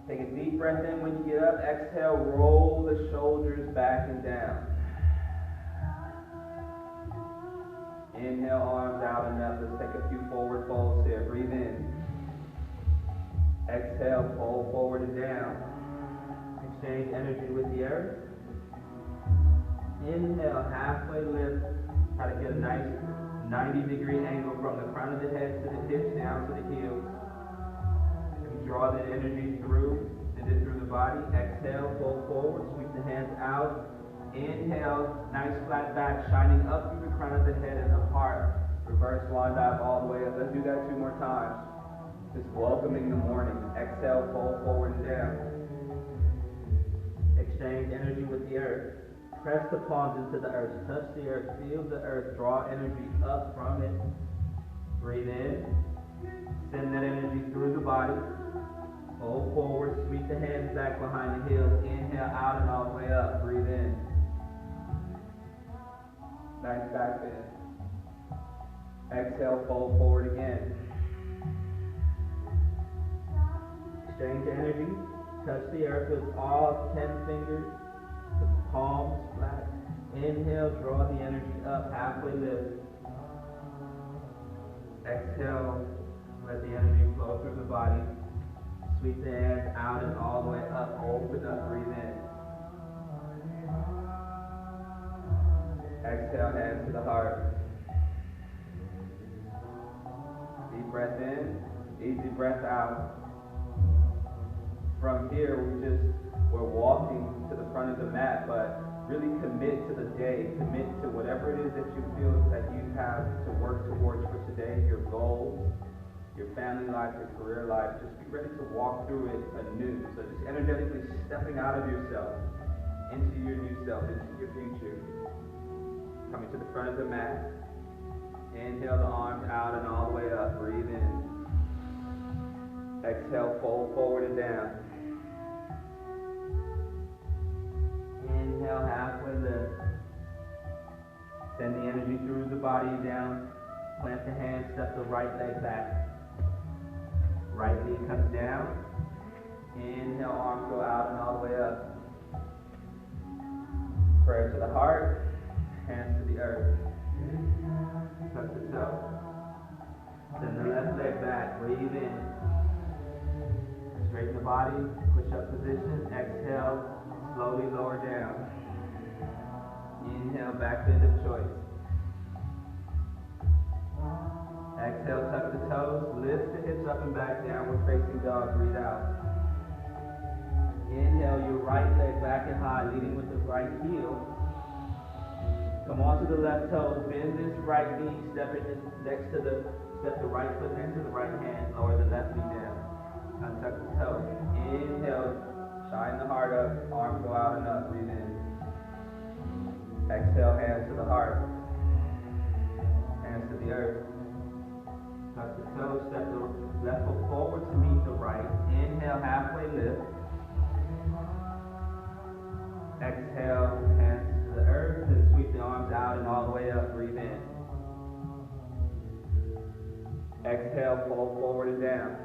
Take a deep breath in when you get up. Exhale, roll the shoulders back and down. Inhale, arms out and up. Let's take a few forward folds here. Breathe in. Exhale, fold forward and down. Exchange energy with the earth. Inhale, halfway lift. Try to get a nice 90-degree angle from the crown of the head to the hips down to the heels. Draw the energy through, send it through the body. Exhale, fold forward, sweep the hands out. Inhale, nice flat back, shining up through the crown of the head and the heart. Reverse swan dive all the way up. Let's do that 2 more times. Just welcoming the morning. Exhale, fold forward and down. Exchange energy with the earth. Press the palms into the earth. Touch the earth. Feel the earth. Draw energy up from it. Breathe in. Send that energy through the body. Fold forward, sweep the hands back behind the heels. Inhale out and all the way up. Breathe in. Nice back bend. Exhale, fold forward again. Exchange energy. Touch the earth with all 10 fingers. The palms flat. Inhale, draw the energy up. Halfway lift. Exhale, let the energy flow through the body. Sweep the hands out and all the way up. Open up, breathe in. Exhale, hands to the heart. Deep breath in, easy breath out. From here, we're walking to the front of the mat, but really commit to the day. Commit to whatever it is that you feel that you have to work towards for today, your goals, your family life, your career life. Just be ready to walk through it anew. So just energetically stepping out of yourself into your new self, into your future. Coming to the front of the mat. Inhale the arms out and all the way up. Breathe in. Exhale, fold forward and down. Inhale, halfway lift. Send the energy through the body down. Plant the hand, step the right leg back. Right knee comes down. Inhale, arms go out and all the way up. Prayer to the heart, hands to the earth. Touch the toe. Send the left leg back, breathe in. Straighten the body, push up position. Exhale, slowly lower down. Inhale, back bend of choice. Exhale, tuck the toes, lift the hips up and back, downward facing dog, breathe out. Inhale, your right leg back and high, leading with the right heel. Come onto the left toe, bend this right knee, step the right foot next to the right hand, lower the left knee down. Untuck the toe. Inhale, shine the heart up, arms go out and up, breathe in. Exhale, hands to the heart. Hands to the earth. Tuck the toe, step the left foot forward to meet the right. Inhale, halfway lift. Exhale, hands to the earth, and sweep the arms out and all the way up, breathe in. Exhale, fold forward and down.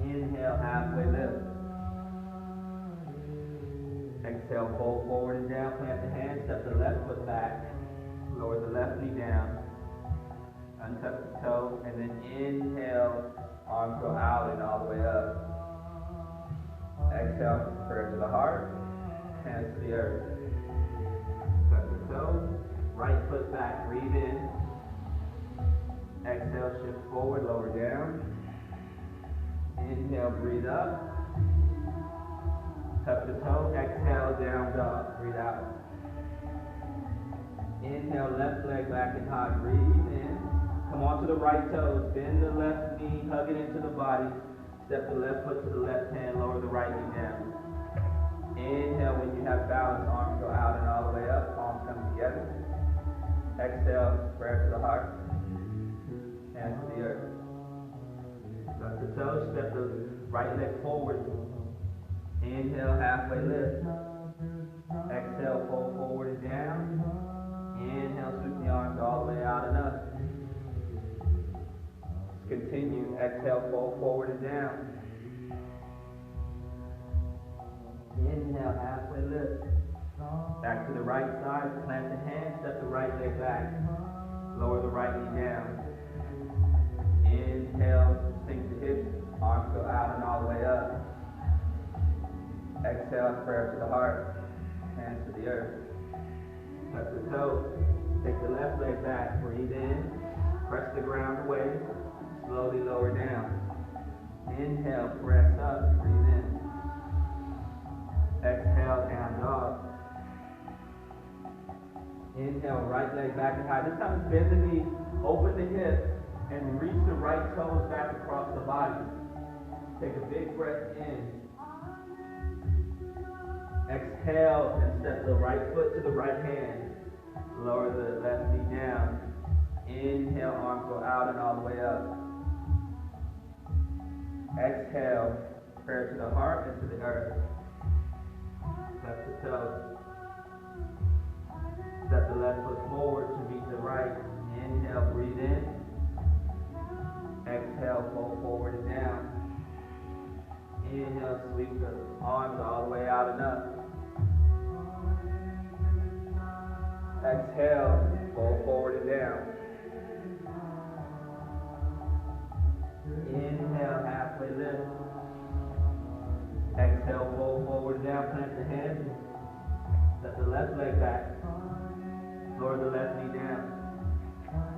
Inhale, halfway lift. Exhale, fold forward and down, plant the hand, step the left foot back, lower the left knee down, untuck the toe, and then inhale, arms go out and all the way up. Exhale, prayer to the heart, hands to the earth. Tuck the toe, right foot back, breathe in. Exhale, shift forward, lower down. Inhale, breathe up. Tuck the toe, exhale, down dog, breathe out. Inhale, left leg back and high, breathe in. Come onto the right toes, bend the left knee, hug it into the body. Step the left foot to the left hand, lower the right knee down. Inhale, when you have balance, arms go out and all the way up, palms come together. Exhale, prayer to the heart, hands to the earth. Tuck the toes, step the right leg forward. Inhale, halfway lift. Exhale, fold forward and down. Inhale, sweep the arms all the way out and up. Continue. Exhale, fold forward and down. Inhale, halfway lift. Back to the right side, plant the hand, step the right leg back. Lower the right knee down. Inhale, sink the hips, arms go out and all the way up. Exhale, prayer to the heart, hands to the earth. Touch the toe, take the left leg back, breathe in, press the ground away, slowly lower down. Inhale, press up, breathe in. Exhale, down dog. Inhale, right leg back and high. This time bend the knee, open the hip, and reach the right toes back across the body. Take a big breath in. Exhale and step the right foot to the right hand. Lower the left knee down. Inhale, arms go out and all the way up. Exhale, prayer to the heart and to the earth. Touch the toe. Step the left foot forward to meet the right. Inhale, breathe in. Exhale, fold forward and down. Inhale, sweep the arms all the way out and up. Exhale, fold forward and down. Inhale, halfway lift. Exhale, fold forward and down, plant the hands. Let the left leg back. Lower the left knee down.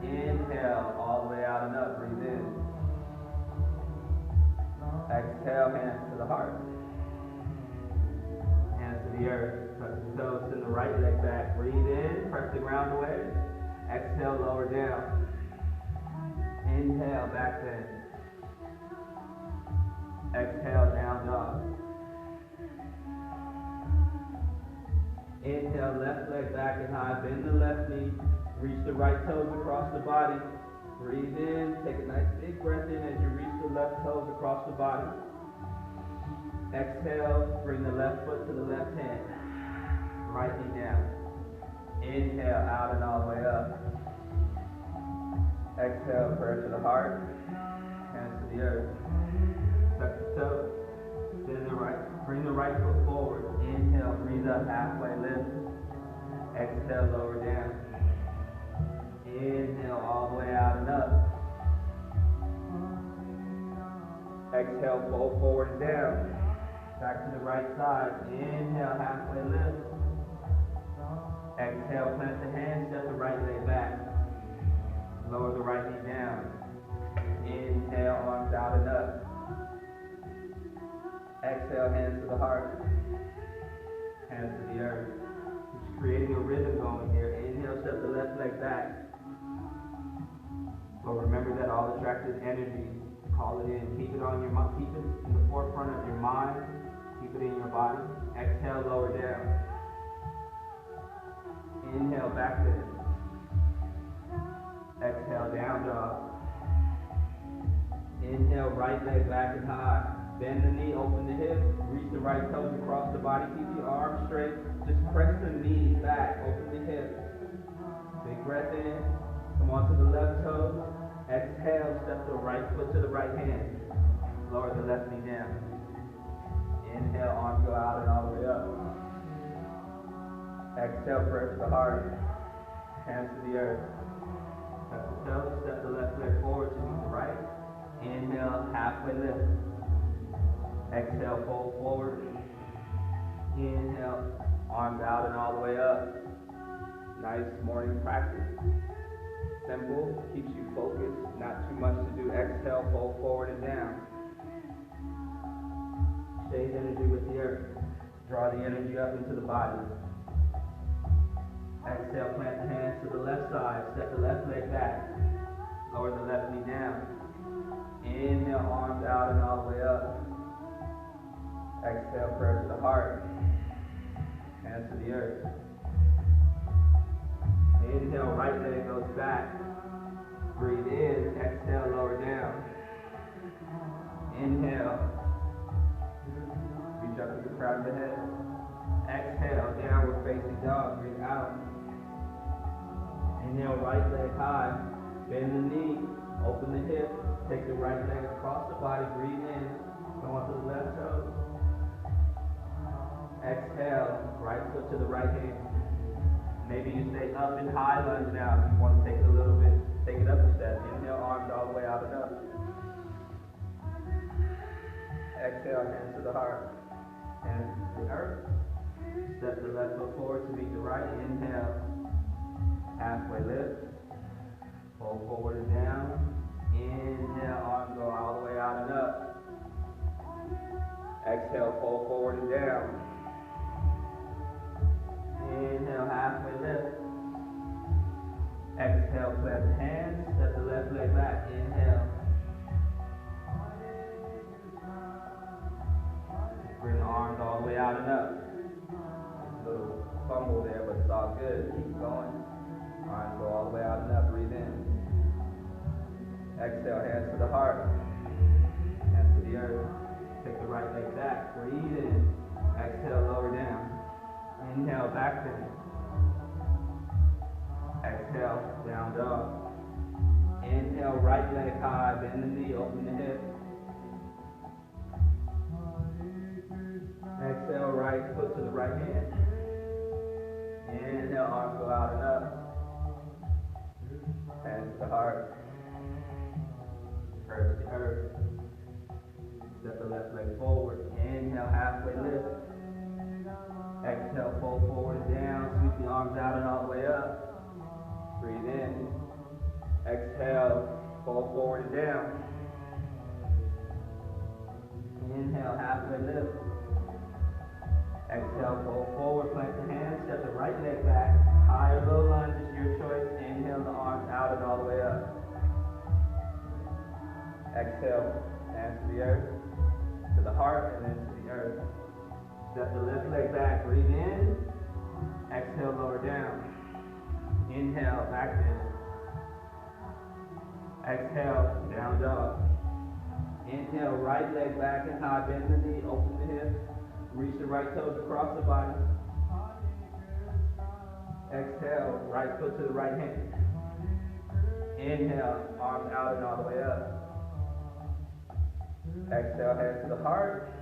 Inhale, all the way out and up, breathe in. Exhale, hands to the heart. Hands to the earth. Touch the toes, send the right leg back. Breathe in, press the ground away. Exhale, lower down. Inhale, back bend. Exhale, down dog. Inhale, left leg back and high. Bend the left knee. Reach the right toes across the body. Breathe in, take a nice big breath in as you reach the left toes across the body. Exhale, bring the left foot to the left hand. Right knee down. Inhale, out and all the way up. Exhale, prayer to the heart. Hands to the earth. Tuck the toes. Bring the right foot forward. Inhale, breathe up, halfway lift. Exhale, lower down. Inhale, all the way out and up. Exhale, fold forward and down. Back to the right side. Inhale, halfway lift. Exhale, plant the hands, step the right leg back. Lower the right knee down. Inhale, arms out and up. Exhale, hands to the heart. Hands to the earth. Just creating a rhythm going here. Inhale, step the left leg back. But remember that all attractive energy, call it in. Keep it on your mind. Keep it in the forefront of your mind. Keep it in your body. Exhale, lower down. Inhale, back bend. Exhale, down dog. Inhale, right leg back and high. Bend the knee, open the hip. Reach the right toes across the body. Keep the arms straight. Just press the knees back. Open the hip. Big breath in. Come onto the left toe. Exhale, step the right foot to the right hand. Lower the left knee down. Inhale, arms go out and all the way up. Exhale, press the heart. Hands to the earth. Tuck the toes, step the left leg forward to meet the right. Inhale, halfway lift. Exhale, fold forward. Inhale, arms out and all the way up. Nice morning practice. Simple, keeps you focused, not too much to do. Exhale, fold forward and down. Exchange energy with the earth. Draw the energy up into the body. Exhale, plant the hands to the left side. Step the left leg back. Lower the left knee down. Inhale, arms out and all the way up. Exhale, prayer to the heart. Hands to the earth. Inhale, right leg goes back. Breathe in. Exhale, lower down. Inhale. Reach up to the crown of the head. Exhale, downward facing dog. Breathe out. Inhale, right leg high. Bend the knee. Open the hip. Take the right leg across the body. Breathe in. Come onto the left toe. Exhale, right foot to the right hand. Maybe you stay up in high lunge now if you want to take it a little bit. Take it up a step. Inhale, arms all the way out and up. Exhale, hands to the heart. Hands to the earth. Step the left foot forward to meet the right. Inhale. Halfway lift. Fold forward and down. Inhale, arms go all the way out and up. Exhale, fold forward and down. Inhale, halfway lift. Exhale, plant the hands. Step the left leg back. Inhale. Bring the arms all the way out and up. A little fumble there, but it's all good. Keep going. Arms go all the way out and up. Breathe in. Exhale, hands to the heart. Hands to the earth. Take the right leg back. Breathe in. Exhale, lower down. Inhale, back bend. Exhale, down dog. Inhale, right leg high. Bend the knee, open the hip. Exhale, right foot to the right hand. Inhale, arms go out and up. Hands to the heart. Earth to earth. Step the left leg forward. Inhale, halfway lift. Exhale, fold forward and down. Sweep the arms out and all the way up. Breathe in. Exhale, fold forward and down. Inhale, halfway lift. Exhale, fold forward, plant the hands, step the right leg back. High or low lunge is your choice. Inhale the arms out and all the way up. Exhale, hands to the earth, to the heart, and then to the earth. Step the left leg back, breathe in. Exhale, lower down. Inhale, back bend. Exhale, down dog. Inhale, right leg back and high, bend the knee, open the hip. Reach the right toes across the body. Exhale, right foot to the right hand. Inhale, arms out and all the way up. Exhale, hands to the heart,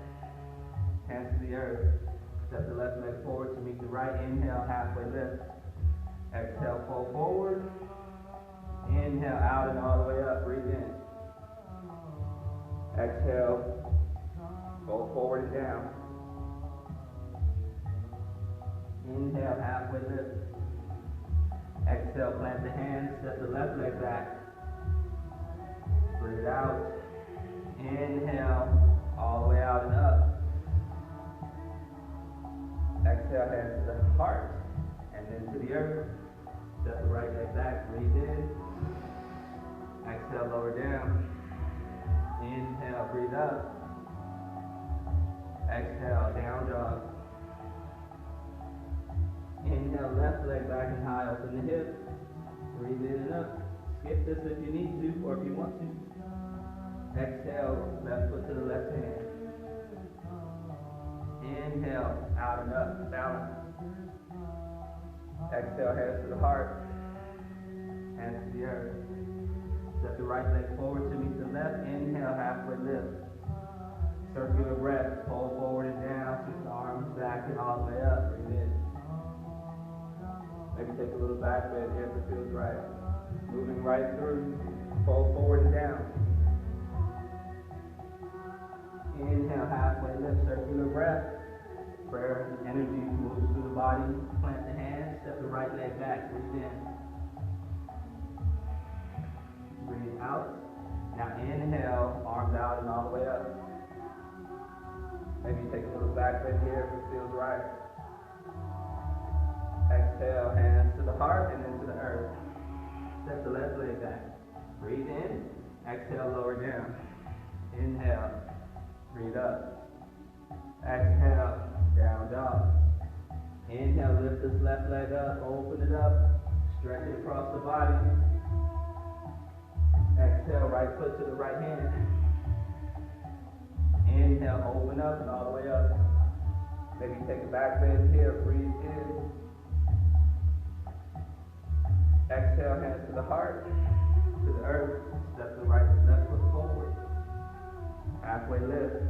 hands to the earth. Step the left leg forward to meet the right. Inhale, halfway lift. Exhale, fold forward. Inhale, out and all the way up. Breathe in. Exhale, fold forward and down. Inhale, halfway lift. Exhale, plant the hands, step the left leg back. Breathe out. Inhale, all the way out and up. Exhale, hands to the heart, and then to the earth. Step the right leg back, breathe in. Exhale, lower down. Inhale, breathe up. Exhale, down dog. Inhale, left leg back and high, open the hip. Breathe in and up. Skip this if you need to or if you want to. Exhale, left foot to the left hand. Inhale, out and up, balance. Exhale, hands to the heart, hands to the earth. Step the right leg forward to meet the left. Inhale, halfway lift. Circular breath, pull forward and down, keep the arms back and all the way up. Breathe in. Maybe take a little back bend here if it feels right. Moving right through, pull forward and down. Inhale, halfway lift, circular breath. Prayer energy moves through the body. Plant the hands, step the right leg back, breathe in. Breathe out. Now inhale, arms out and all the way up. Maybe take a little back bend here if it feels right. Exhale, hands to the heart and then to the earth. Step the left leg back. Breathe in. Exhale, lower down. Inhale. Breathe up. Exhale, down dog. Inhale, lift this left leg up, open it up, stretch it across the body. Exhale, right foot to the right hand. Inhale, open up and all the way up. Maybe take a back bend here, breathe in. Exhale, hands to the heart, to the earth, step the left foot forward. Halfway lift,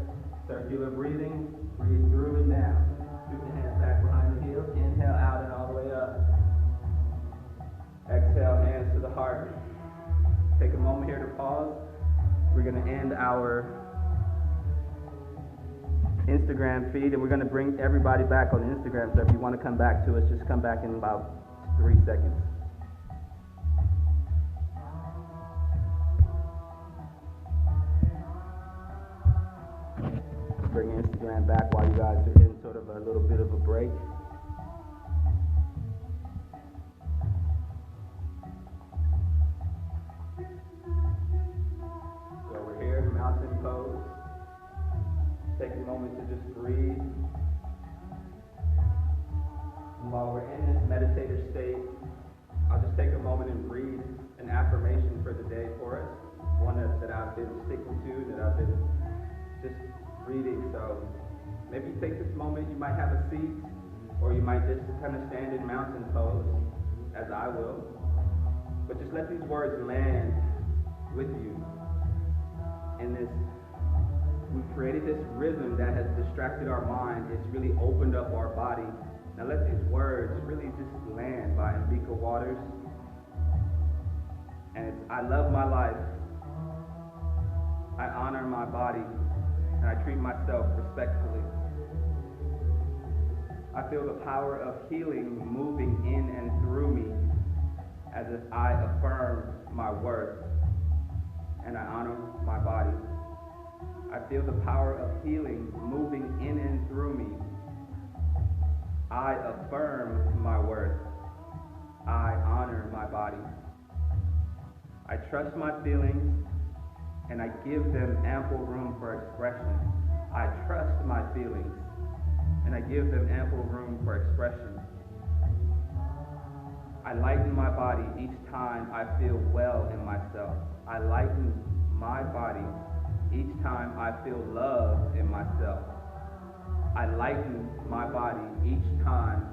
circular breathing, breathe through and down. Scoop the hands back behind the heels, inhale out and all the way up. Exhale, hands to the heart. Take a moment here to pause. We're going to end our Instagram feed and we're going to bring everybody back on Instagram. So if you want to come back to us, just come back in about 3 seconds. Bring Instagram back while you guys are in sort of a little bit of a break. So we're here, mountain pose. Take a moment to just breathe. And while we're in this meditative state, I'll just take a moment and read an affirmation for the day for us. One that I've been sticking to, that I've been just reading. So maybe take this moment, you might have a seat or you might just kind of stand in mountain pose as I will, but just let these words land with you in this. We've created this rhythm that has distracted our mind. It's really opened up our body. Now let these words really just land by Mbika Waters. And it's, I love my life, I honor my body, and I treat myself respectfully. I feel the power of healing moving in and through me as if I affirm my worth and I honor my body. I feel the power of healing moving in and through me. I affirm my worth. I honor my body. I trust my feelings and I give them ample room for expression. I trust my feelings and I give them ample room for expression. I lighten my body each time I feel well in myself. I lighten my body each time I feel love in myself. I lighten my body each time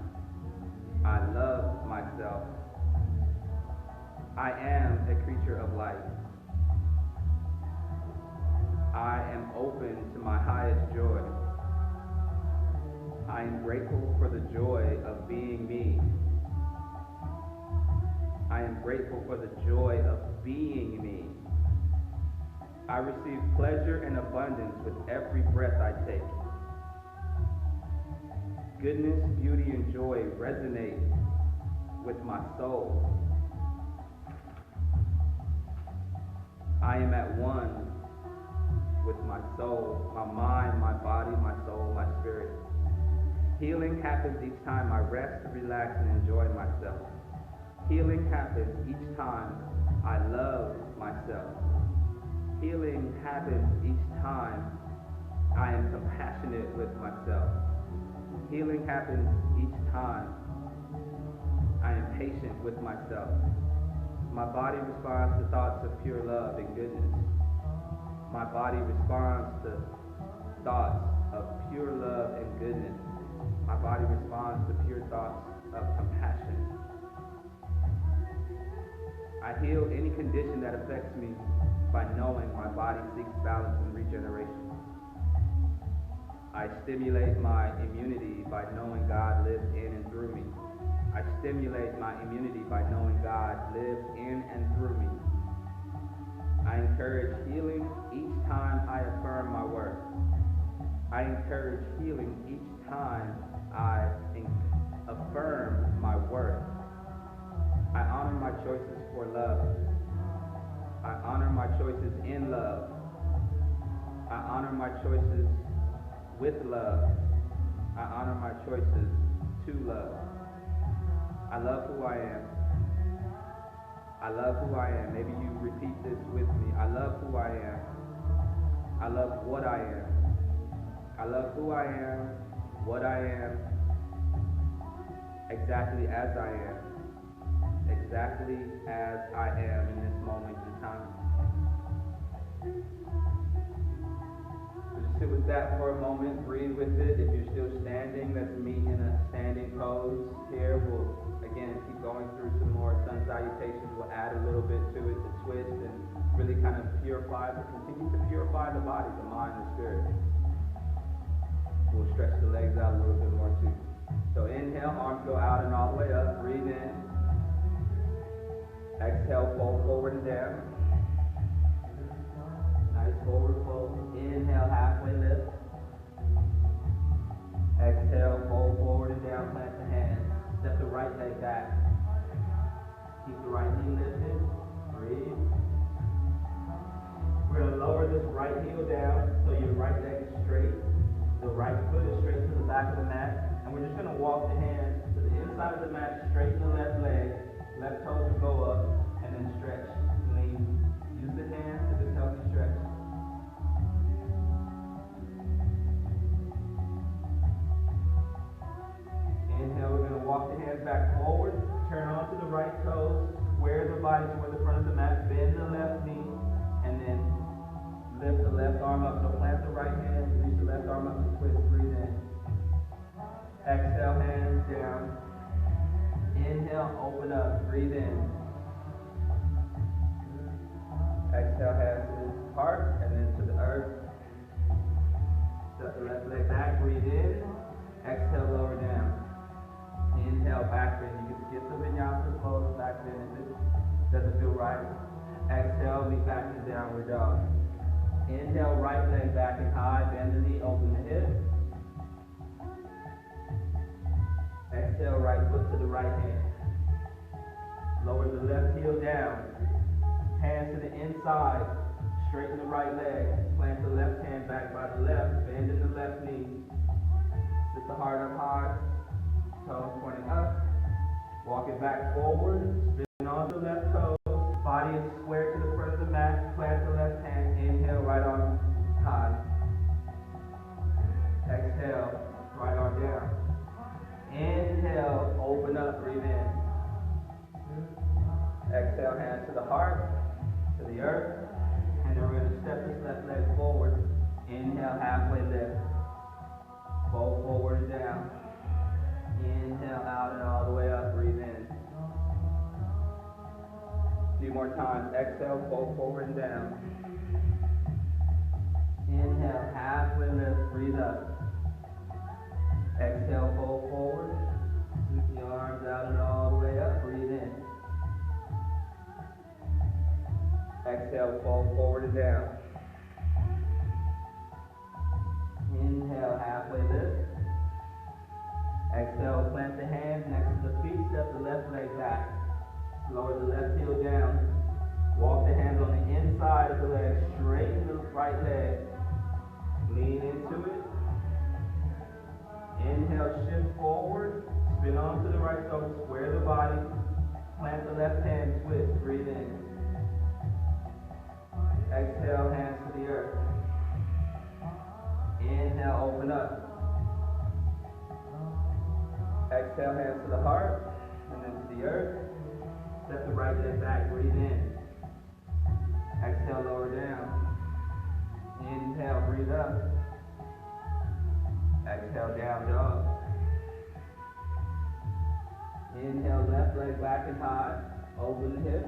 I love myself. I am a creature of light. I am open to my highest joy. I am grateful for the joy of being me. I am grateful for the joy of being me. I receive pleasure and abundance with every breath I take. Goodness, beauty, and joy resonate with my soul. I am at one with my soul, my mind, my body, my soul, my spirit. Healing happens each time I rest, relax, and enjoy myself. Healing happens each time I love myself. Healing happens each time I am compassionate with myself. Healing happens each time I am patient with myself. My body responds to thoughts of pure love and goodness. My body responds to thoughts of pure love and goodness. My body responds to pure thoughts of compassion. I heal any condition that affects me by knowing my body seeks balance and regeneration. I stimulate my immunity by knowing God lives in and through me. I stimulate my immunity by knowing God lives in and through me. I encourage healing each time I affirm my worth. I encourage healing each time I affirm my worth. I honor my choices for love. I honor my choices in love. I honor my choices with love. I honor my choices to love. I love who I am. I love who I am. Maybe you repeat this with me. I love who I am. I love what I am. I love who I am, what I am, exactly as I am. Exactly as I am in this moment in time. So just sit with that for a moment, breathe with it. If you're still standing, let's meet in a standing pose. Here we'll again keep going through some more sun salutations. We'll add a little bit to it to twist and really kind of purify, but continue to purify the body, the mind, the spirit. We'll stretch the legs out a little bit more too. So inhale, arms go out and all the way up. Breathe in. Exhale, fold forward and down. Nice forward fold. Inhale, halfway lift. Exhale, fold forward and down, plant the hands. Step the right leg back. Keep the right knee lifted. Breathe. We're going to lower this right heel down so your right leg is straight. The right foot is straight to the back of the mat. And we're just going to walk the hands to the inside of the mat, straighten the left leg. Left toes will go up, and then stretch, lean. Use the hands to this healthy stretch. Inhale, we're going to walk the hands back forward, turn onto the right toes, square the body toward the front of the mat, bend the left knee, and then lift the left arm up. So plant the right hand, reach the left arm up and twist, breathe in. Exhale, hands down. Inhale, open up, breathe in. Exhale, hands to the heart and then to the earth. Step the left leg back, breathe in. Exhale, lower down. Inhale, back bend. You can skip the vinyasa pose, back bend if it doesn't feel right. Exhale, lean back to downward dog. Inhale, right leg back and high, bend the knee, open the hip. Exhale, right foot to the right hand. Lower the left heel down. Hands to the inside. Straighten the right leg. Plant the left hand back by the left. Bend in the left knee. Sit the heart up high. Toes pointing up. Walk it back forward. Spin on the left toe. Body is square to the front of the mat. Plant the left hand. Inhale, right arm high. Exhale, right arm down. Inhale, open up, breathe in. Exhale, hands to the heart, to the earth. And then we're going to step this left leg forward. Inhale, halfway lift. Fold forward and down. Inhale, out and all the way up. Breathe in. A few more times. Exhale, fold forward and down. Inhale, halfway lift. Breathe up. Exhale, fold forward. Sweep your arms out and all the way up. Breathe in. Exhale, fold forward and down. Inhale, halfway lift. Exhale, plant the hands next to the feet. Step the left leg back. Lower the left heel down. Walk the hands on the inside of the leg. Straighten the right leg. Lean into it. Inhale, shift forward. Spin onto the right toe. Square the body. Plant the left hand. Twist. Breathe in. Exhale, hands to the earth. Inhale, open up. Exhale, hands to the heart, and then to the earth. Step the right leg back, breathe in. Exhale, lower down. Inhale, breathe up. Exhale, down dog. Inhale, left leg back and high. Open the hip.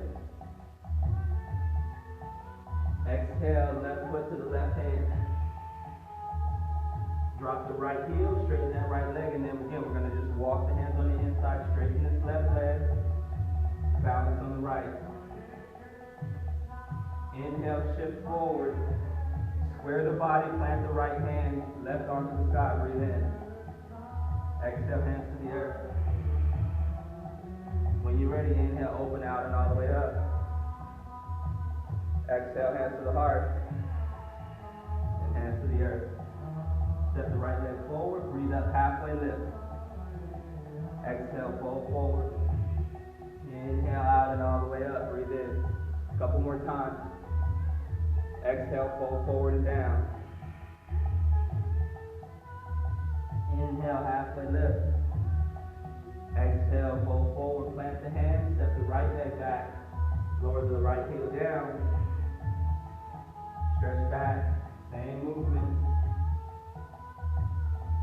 Exhale, left foot to the left hand. Drop the right heel, straighten that right leg, and then again, we're going to just walk the hands on the inside, straighten this left leg, balance on the right. Inhale, shift forward, square the body, plant the right hand, left arm to the sky, breathe in. Exhale, hands to the earth. When you're ready, inhale, open out and all the way up. Exhale, hands to the heart, and hands to the earth. Step the right leg forward, breathe up, halfway lift. Exhale, fold forward. Inhale, out and all the way up, breathe in. A couple more times. Exhale, fold forward and down. Inhale, halfway lift. Exhale, fold forward, plant the hands, step the right leg back. Lower the right heel down. Stretch back, same movement.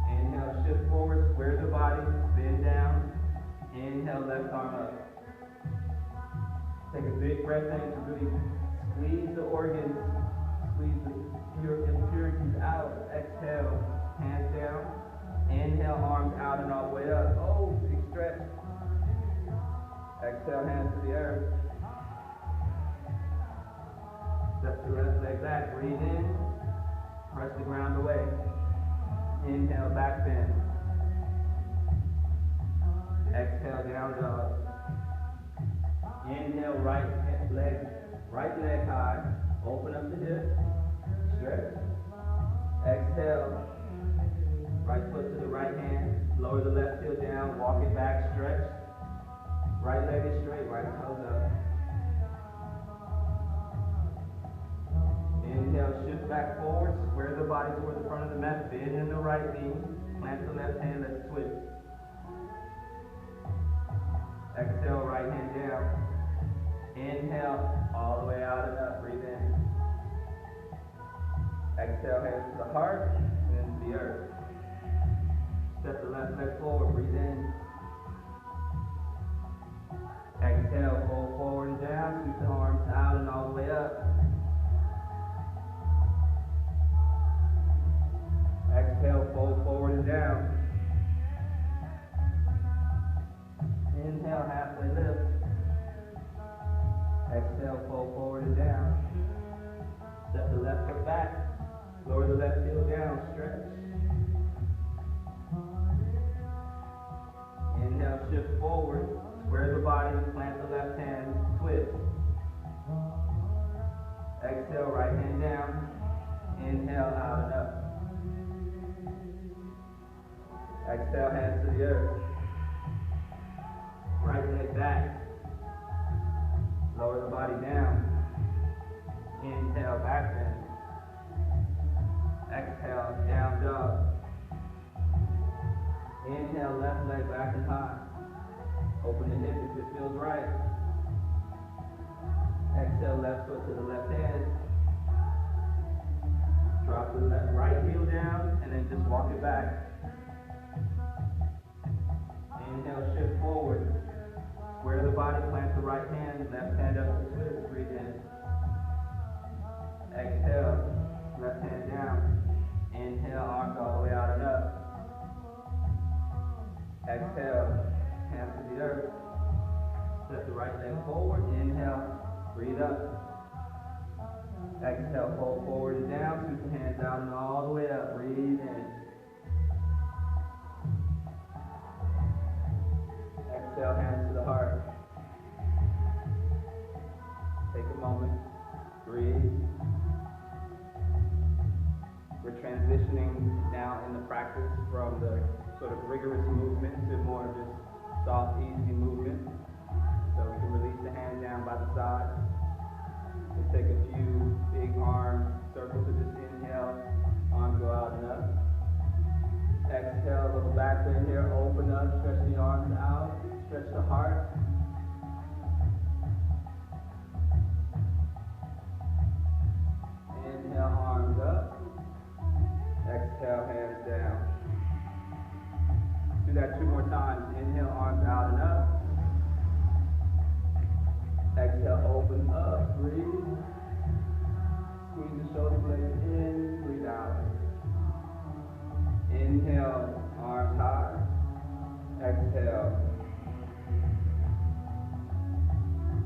Inhale, shift forward, square the body, bend down. Inhale, left arm up. Take a big breath in to really squeeze the organs, squeeze the impurities out. Exhale, hands down. Inhale, arms out and all the way up. Oh, big stretch. Exhale, hands to the earth. Step the left leg back, breathe in. Press the ground away. Inhale, back bend. Exhale, down dog. Inhale, right leg high. Open up the hip. Stretch. Exhale. Right foot to the right hand. Lower the left heel down. Walk it back. Stretch. Right leg is straight. Right toes up. Inhale, shift back forward, square the body toward the front of the mat, bend in the right knee, plant the left hand, let's twist. Exhale, right hand down. Inhale, all the way out and up, breathe in. Exhale, hands to the heart, and then to the earth. Step the left leg forward, breathe in. Exhale, fold forward and down, sweep the arms out and all the way up. Exhale, fold forward and down. Inhale, halfway lift. Exhale, fold forward and down. Step the left foot back. Lower the left heel down, stretch. Inhale, shift forward. Square the body, plant the left hand, twist. Exhale, right hand down. Inhale, out and up. Exhale, hands to the earth. Right leg back. Lower the body down. Inhale, back bend. Exhale, down dog. Inhale, left leg back and high. Open the hip if it feels right. Exhale, left foot to the left hand. Drop the right heel down and then just walk it back. Inhale, shift forward. Square the body, plant the right hand, left hand up to twist, breathe in. Exhale, left hand down. Inhale, arms all the way out and up. Exhale, hands to the earth. Step the right leg forward, inhale, breathe up. Exhale, fold forward and down, scoot the hands out and all the way up, breathe in. Exhale, hands to the heart. Take a moment, breathe. We're transitioning now in the practice from the sort of rigorous movement to more just soft, easy movement. So we can release the hand down by the side. We'll take a few big arm circles. So just inhale, arms go out and up. Exhale, a little back bend here, open up, stretch the arms out, stretch the heart. Inhale, arms up. Exhale, hands down. Do that 2 more times. Inhale, arms out and up. Exhale, open up, breathe. Squeeze the shoulder blades in, breathe out. Inhale, arms high. Exhale.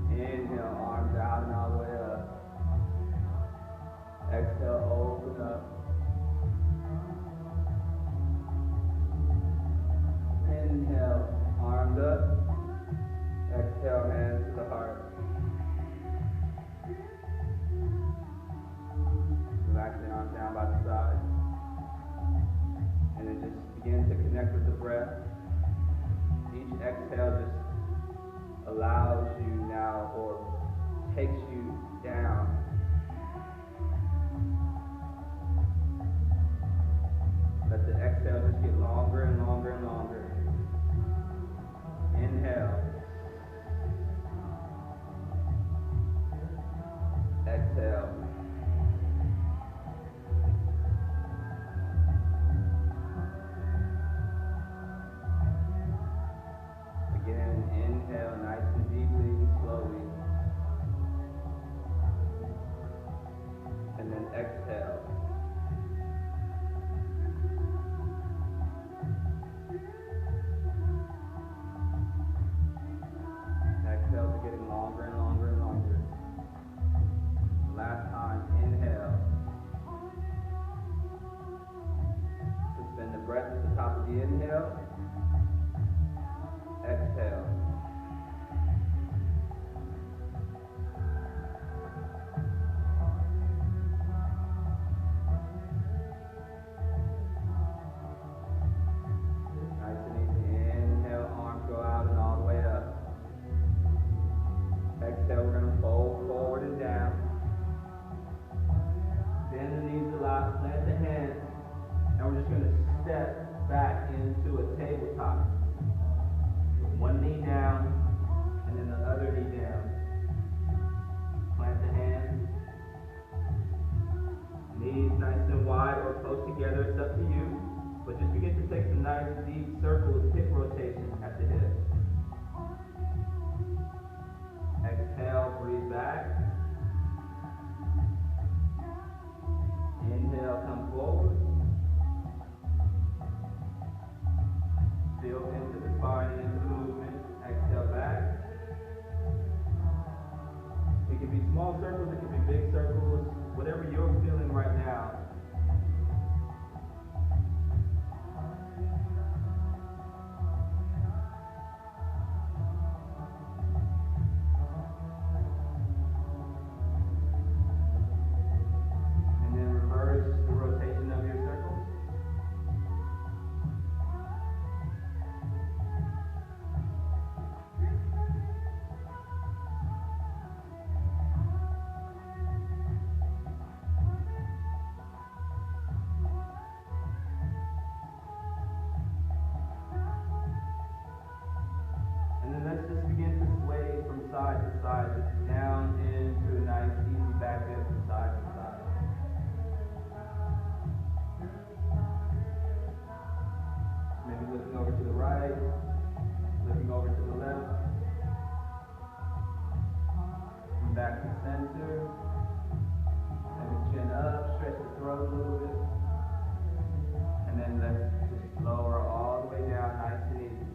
Inhale, arms out and all the way up. Exhale, open up. Inhale, arms up. Exhale, hands to the heart. Relax the arms down by the side. And then just begin to connect with the breath. Each exhale just allows you now or takes you down. Let the exhale just get longer and longer and longer. Inhale. Exhale. Again, inhale nice and deeply, slowly. And then exhale. Exhales are getting longer and longer and longer. Last time, inhale. Suspend the breath at the top of the inhale. Exhale. Nice and easy. Inhale, arms go out and all the way up. Exhale, we're going to fold forward and down. Bend the knees a lot, plant the hands, and we're just going to step back into a tabletop. One knee down, and then the other knee down. Plant the hands. Knees nice and wide or close together, it's up to you. But just begin to take some nice deep circles, hip rotation at the hips. Exhale, breathe back. Inhale, come forward. Feel into the spine, into the movement. Exhale back. It can be small circles, it can be big circles, whatever you're feeling right now. And then reverse the rotation of your circles. center. Let the chin up, stretch the throat a little bit. And then let's just lower all the way down, nice and easy.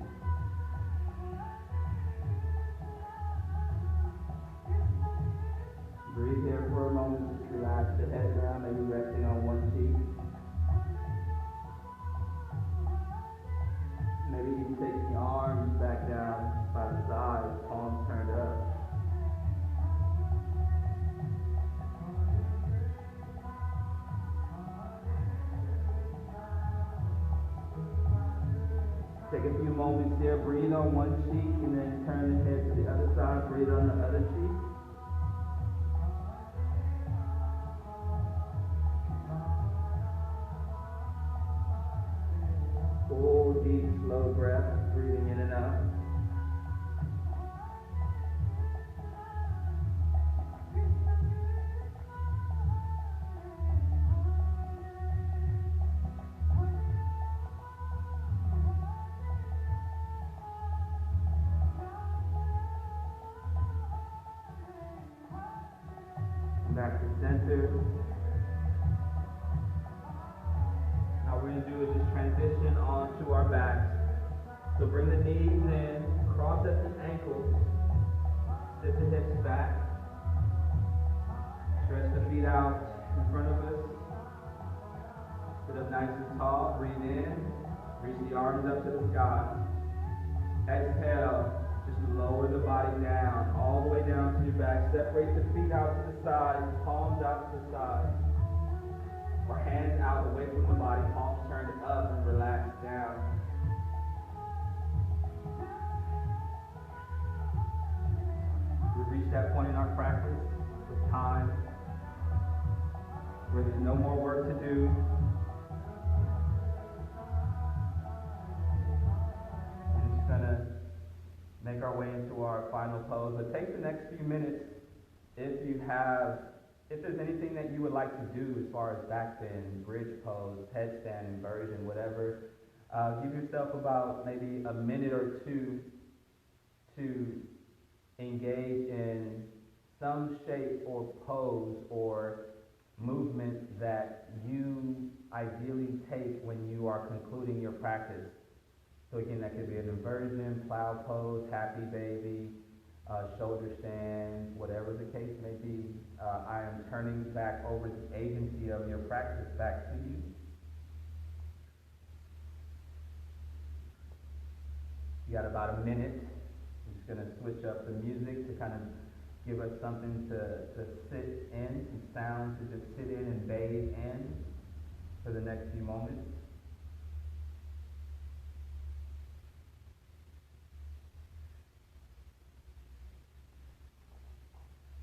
Breathe here for a moment, just relax the head down, maybe resting on one cheek. Maybe you take the arms back down by the sides, palms turned up. Take a few moments there, breathe on one cheek, and then turn the head to the other side, breathe on the other cheek. Full, deep, slow breath, breathing in and out. Back to center. Now we're going to do is just transition onto our backs. So bring the knees in, cross at the ankles, sit the hips back, stretch the feet out in front of us, sit up nice and tall, breathe in, reach the arms up to the sky. Exhale, just lower the body down, all the way down to your back. Separate the feet out to the side, palms out to the side. Or hands out away from the body, palms turned up and relax down. We've reached that point in our practice with time where there's no more work to do. We're just gonna make our way into our final pose, but take the next few minutes if there's anything that you would like to do as far as back bend, bridge pose, headstand, inversion, whatever, give yourself about maybe a minute or two to engage in some shape or pose or movement that you ideally take when you are concluding your practice. So again, that could be an inversion, plow pose, happy baby, shoulder stand, whatever the case may be. I am turning back over the agency of your practice back to you. You got about a minute. I'm just going to switch up the music to kind of give us something to sit in, some sound to just sit in and bathe in for the next few moments.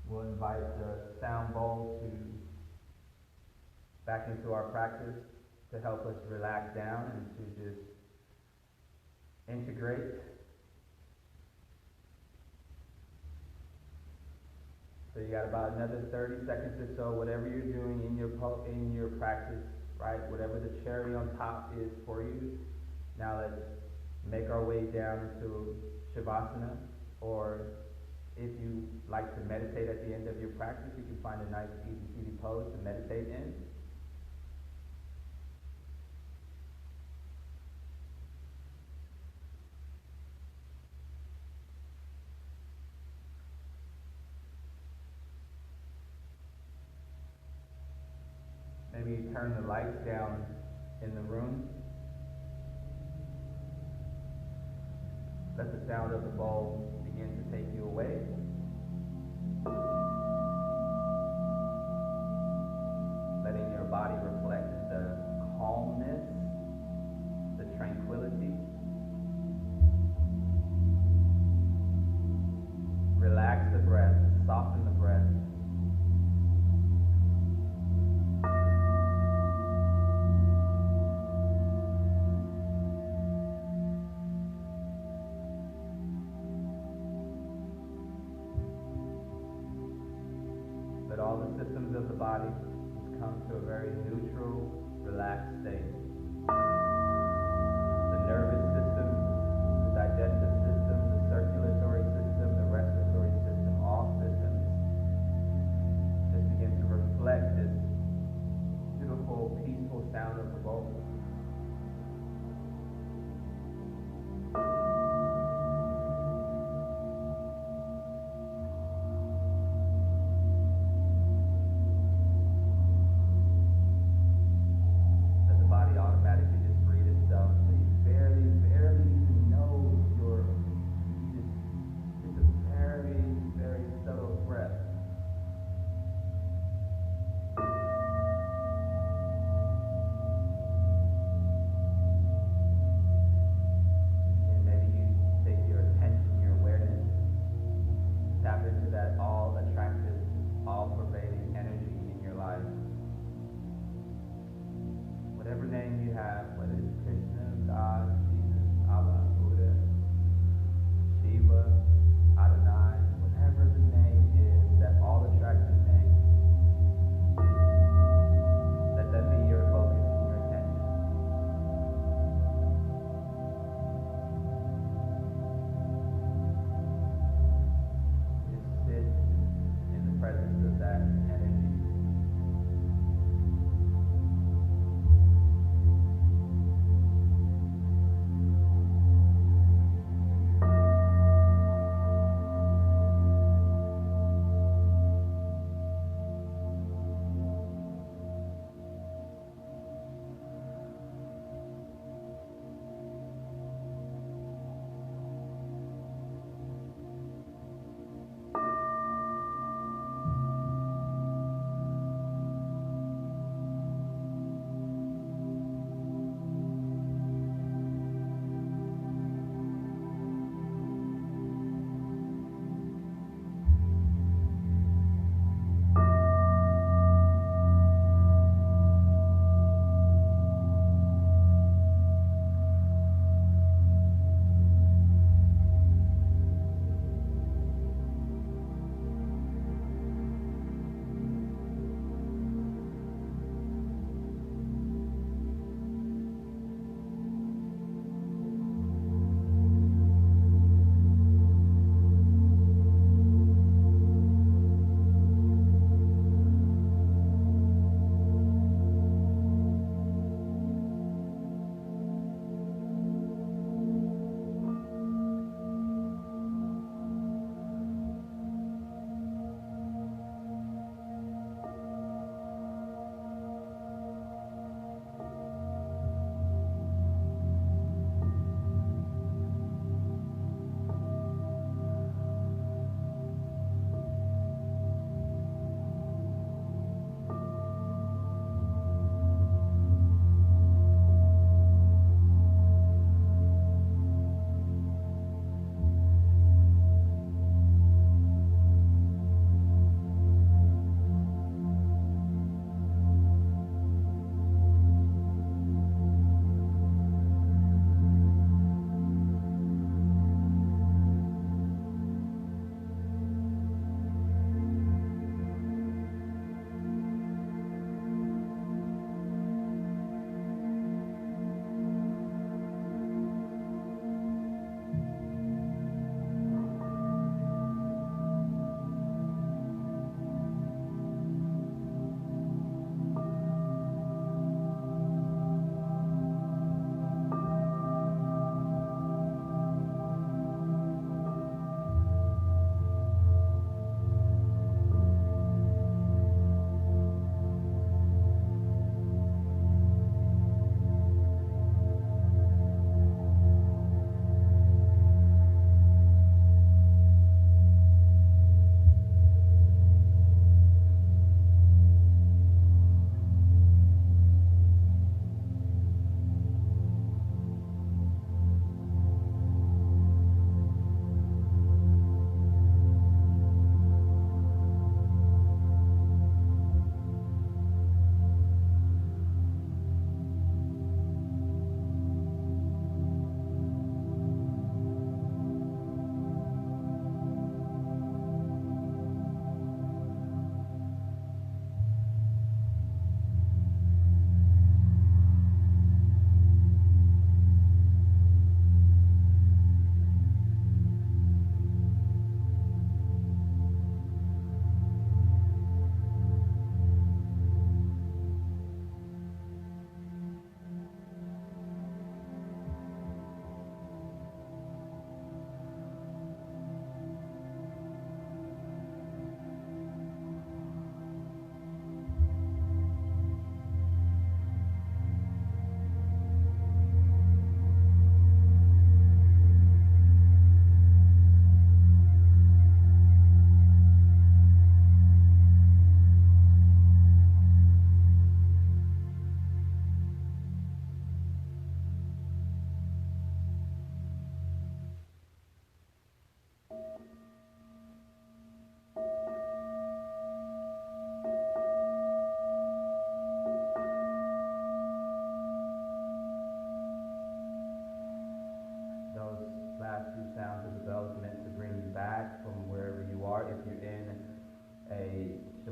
We'll invite the sound bowl back into our practice to help us relax down and to just integrate. So you got about another 30 seconds or so, whatever you're doing in your practice, right? Whatever the cherry on top is for you. Now let's make our way down into Shavasana, or if you like to meditate at the end of your practice, you can find a nice easy pose to meditate in. Maybe you turn the lights down in the room. Let the sound of the bowl begin to take you away. Letting your body reflect the calmness, the tranquility. Relax the breath, soften the breath. Let all the systems of the body just come to a very neutral, relaxed state. The nervous system, the digestive system, the circulatory system, the respiratory system, all systems line of the bowl. Let the body automatically just breathe itself. So you barely even know it's a very subtle breath.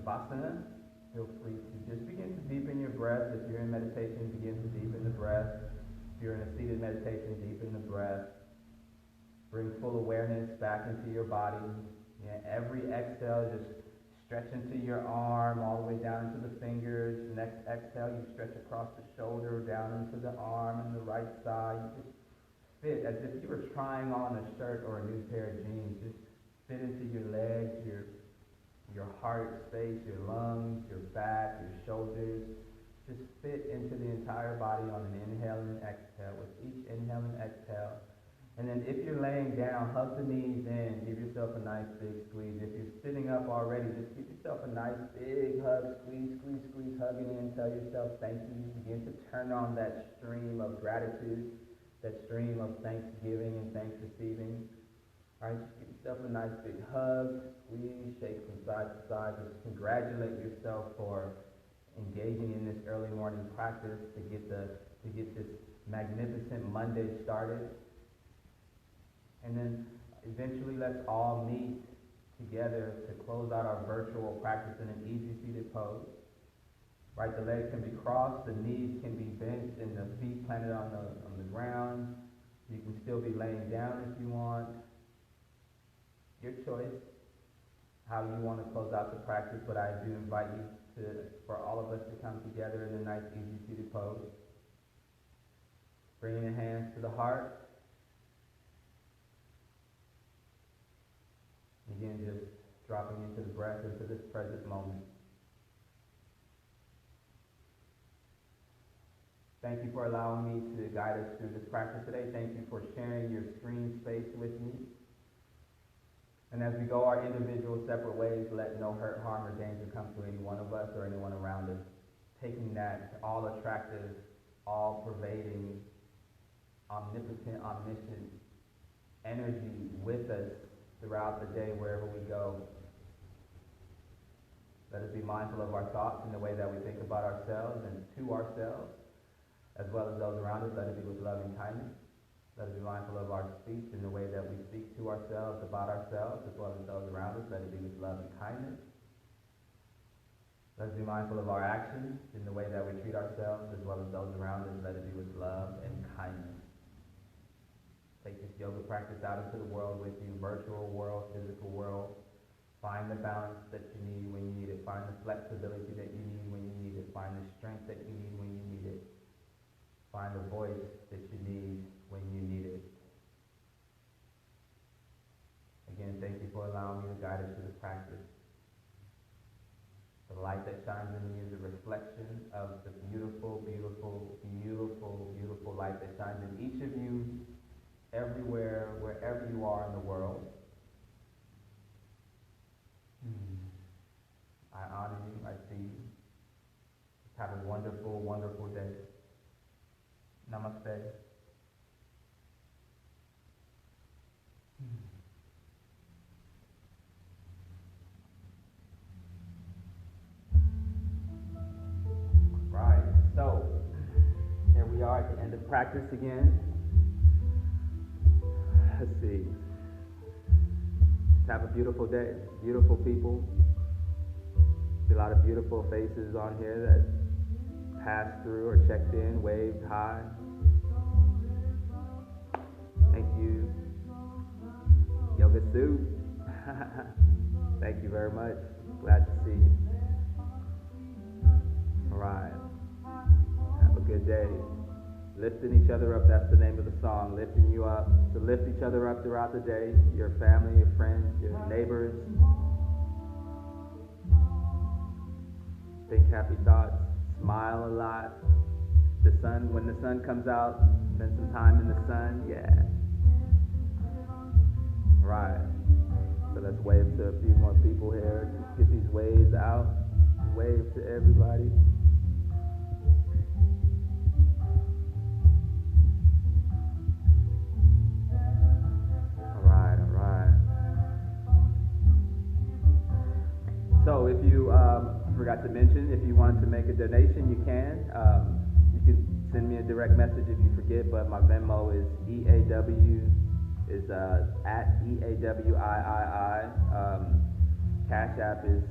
Shavasana, feel free to just begin to deepen your breath. If you're in meditation, begin to deepen the breath. If you're in a seated meditation, deepen the breath. Bring full awareness back into your body. Yeah, every exhale, just stretch into your arm all the way down into the fingers. Next exhale, you stretch across the shoulder, down into the arm and the right side. You just fit as if you were trying on a shirt or a new pair of jeans. Just fit into your legs, your heart space, your lungs, your back, your shoulders. Just fit into the entire body on an inhale and exhale. With each inhale and exhale. And then if you're laying down, hug the knees in. Give yourself a nice big squeeze. If you're sitting up already, just give yourself a nice big hug. Squeeze, squeeze, squeeze. Hug it in. Tell yourself thank you. Begin to turn on that stream of gratitude, that stream of thanksgiving and thanks receiving. All right, just give yourself a nice big hug. Squeeze, shake from side to side. Just congratulate yourself for engaging in this early morning practice to get this magnificent Monday started. And then eventually let's all meet together to close out our virtual practice in an easy seated pose. Right, the legs can be crossed, the knees can be bent, and the feet planted on the ground. You can still be laying down if you want. Your choice, how you want to close out the practice, but I do invite you for all of us to come together in a nice easy seated pose. Bringing your hands to the heart. Again, just dropping into the breath, into this present moment. Thank you for allowing me to guide us through this practice today. Thank you for sharing your screen space with me. And as we go our individual separate ways, let no hurt, harm, or danger come to any one of us or anyone around us. Taking that all-attractive, all-pervading, omnipotent, omniscient energy with us throughout the day, wherever we go. Let us be mindful of our thoughts and the way that we think about ourselves and to ourselves, as well as those around us. Let it be with love and kindness. Let us be mindful of our speech and the way that we speak to ourselves, about ourselves, as well as those around us. Let it be with love and kindness. Let us be mindful of our actions and the way that we treat ourselves, as well as those around us. Let it be with love and kindness. Take this yoga practice out into the world with you, virtual world, physical world. Find the balance that you need when you need it. Find the flexibility that you need when you need it. Find the strength that you need when you need it. Find the voice that you need when you need it. Again, thank you for allowing me to guide us through this practice. The light that shines in me is a reflection of the beautiful, beautiful, beautiful, beautiful light that shines in each of you, everywhere, wherever you are in the world. I honor you, I see you. Have a wonderful, wonderful day. Namaste. Right, so here we are at the end of practice again. Let's see. Have a beautiful day. Beautiful people. See a lot of beautiful faces on here that passed through or checked in, waved hi. Thank you. Yoga Soup. Thank you very much. Glad to see you. All right. Have a good day. Lifting each other up, that's the name of the song. Lifting you up. To lift each other up throughout the day. Your family, your friends, your neighbors. Think happy thoughts. Smile a lot. The sun, when the sun comes out, spend some time in the sun. Yeah. Right. So let's wave to a few more people here. Just get these waves out. Wave to everybody. So if you forgot to mention, if you wanted to make a donation, you can. You can send me a direct message if you forget, but my Venmo is EAW, is at EAWIII. Cash App is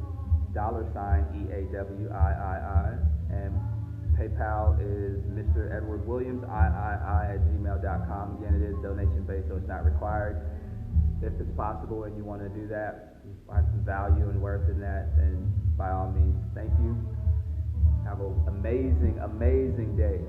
$EAWIII, and PayPal is Mr. Edward Williams, III@gmail.com. Again, it is donation-based, so it's not required. If it's possible and you want to do that, you find some value and worth in that, then by all means, thank you. Have an amazing, amazing day.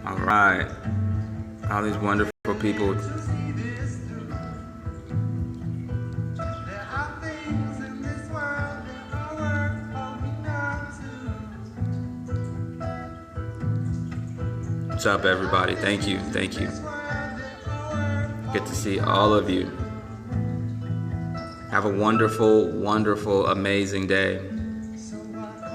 All right, all these wonderful people. What's up, everybody? Thank you, thank you. Good to see all of you. Have a wonderful, wonderful, amazing day.